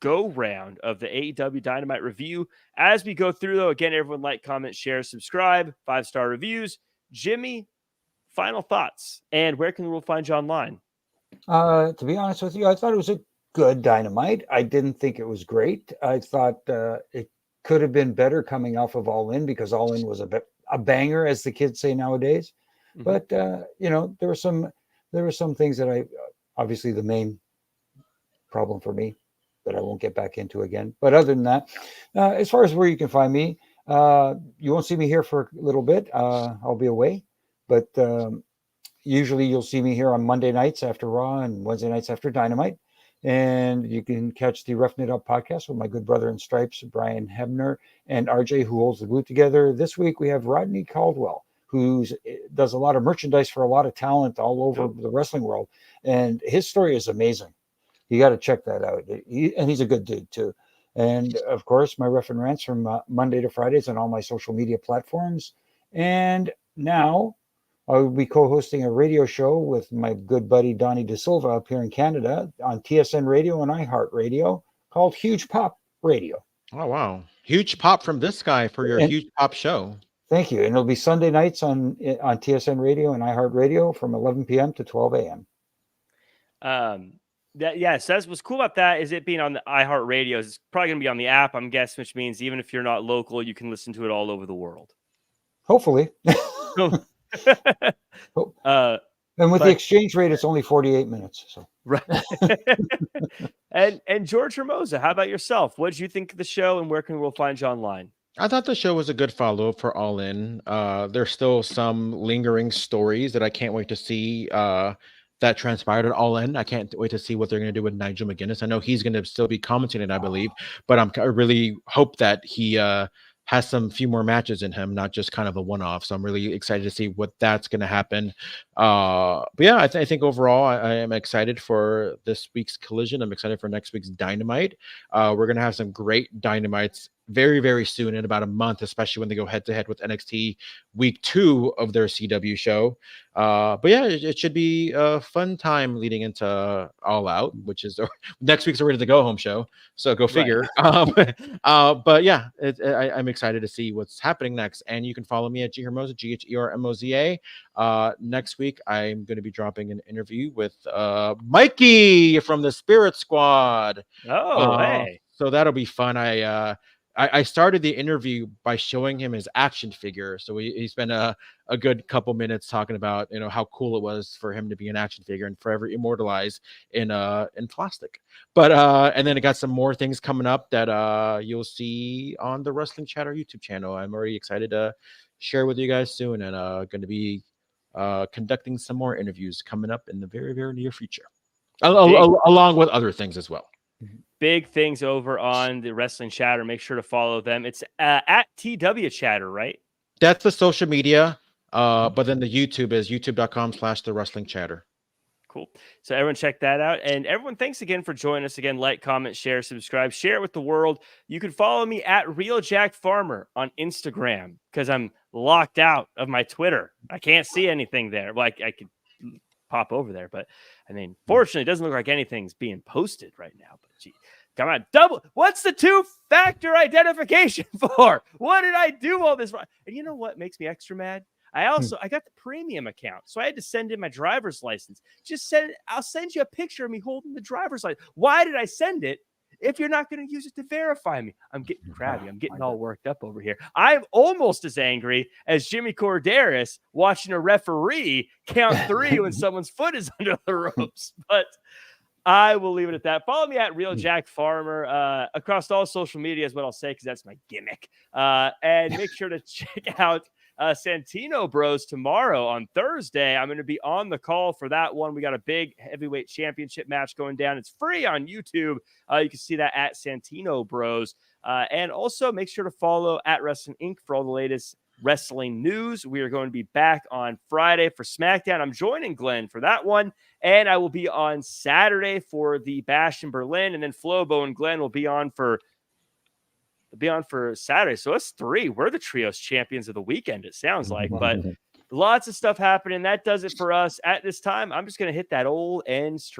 go round of the AEW Dynamite review. As we go through, though, again, everyone like, comment, share, subscribe, 5-star reviews. Jimmy, final thoughts, and where can we find you online? To be honest with you, I thought it was a good Dynamite. I didn't think it was great. I thought it could have been better coming off of All In, because All In was a banger, as the kids say nowadays. Mm-hmm. But there were some things that I obviously the main problem for me that I won't get back into again. But other than that, as far as where you can find me, you won't see me here for a little bit. I'll be away, but usually you'll see me here on Monday nights after Raw and Wednesday nights after Dynamite. And you can catch the Roughing It Up podcast with my good brother in stripes, Brian Hebner, and RJ, who holds the boot together. This week we have Rodney Caldwell, who does a lot of merchandise for a lot of talent all over the wrestling world. And his story is amazing. You got to check that out. And he's a good dude too. And of course, my Rough and Rants from Monday to Fridays on all my social media platforms. And now I will be co-hosting a radio show with my good buddy Donnie De Silva up here in Canada on TSN Radio and iHeartRadio called Huge Pop Radio. Oh, wow. Huge pop from this guy for your Huge Pop show. Thank you. And it'll be Sunday nights on TSN Radio and iHeartRadio from 11 p.m. to 12 a.m. So that's what's cool about that is it being on the iHeartRadio. It's probably going to be on the app, I'm guessing, which means even if you're not local, you can listen to it all over the world. Hopefully. And with the exchange rate, it's only 48 minutes. So right. and George Hermoza, how about yourself? What did you think of the show, and where can we find you online? I thought the show was a good follow-up for All In. There's still some lingering stories that I can't wait to see that transpired at All In. I can't wait to see what they're going to do with Nigel McGuinness. I know he's going to still be commentating, I believe, but I really hope that he has some few more matches in him, not just kind of a one-off. So I'm really excited to see what that's going to happen. But yeah, I think overall I am excited for this week's Collision. I'm excited for next week's Dynamite. We're going to have some great Dynamites very, very soon, in about a month, especially when they go head-to-head with NXT week 2 of their CW show. But yeah, it should be a fun time leading into All Out, which is next week's already the go-home show. So go figure. Right. But yeah, I'm excited to see what's happening next. And you can follow me at Ghermoza, GHERMOZA. Next week, I'm going to be dropping an interview with Mikey from the Spirit Squad. Oh, hey. So that'll be fun. I started the interview by showing him his action figure. So he spent a good couple minutes talking about, how cool it was for him to be an action figure and forever immortalized in plastic. But and then it got some more things coming up that you'll see on the Wrestling Chatter YouTube channel. I'm already excited to share with you guys soon, and going to be conducting some more interviews coming up in the very, very near future, along with other things as well. Big things over on the Wrestling Chatter. Make sure to follow them. It's at TW Chatter, right? That's the social media. But then the YouTube is youtube.com/The Wrestling Chatter. Cool. So everyone check that out. And everyone, thanks again for joining us again. Like, comment, share, subscribe, share it with the world. You can follow me at Real Jack Farmer on Instagram because I'm locked out of my Twitter. I can't see anything there. Like I could pop over there, but fortunately, it doesn't look like anything's being posted right now. But gee, come on, what's the 2-factor identification for? What did I do all this wrong? And you know what makes me extra mad? I got the premium account, so I had to send in my driver's license. I'll send you a picture of me holding the driver's license. Why did I send it if you're not going to use it to verify me? I'm getting crabby. I'm getting all worked up over here. I'm almost as angry as Jimmy Korderas watching a referee count 3 when someone's foot is under the ropes. But I will leave it at that. Follow me at Real Jack Farmer across all social media is what I'll say because that's my gimmick. And make sure to check out Santino Bros tomorrow on Thursday. I'm going to be on the call for that one. We got a big heavyweight championship match going down. It's free on YouTube. You can see that at Santino Bros. And also make sure to follow at Wrestling Inc. for all the latest wrestling news. We are going to be back on Friday for SmackDown. I'm joining Glenn for that one. And I will be on Saturday for the Bash in Berlin. And then Flobo and Glenn will be on for be on for Saturday. So us three, we're the trios champions of the weekend, it sounds like. But lots of stuff happening. That does it for us at this time. I'm just going to hit that old end stream.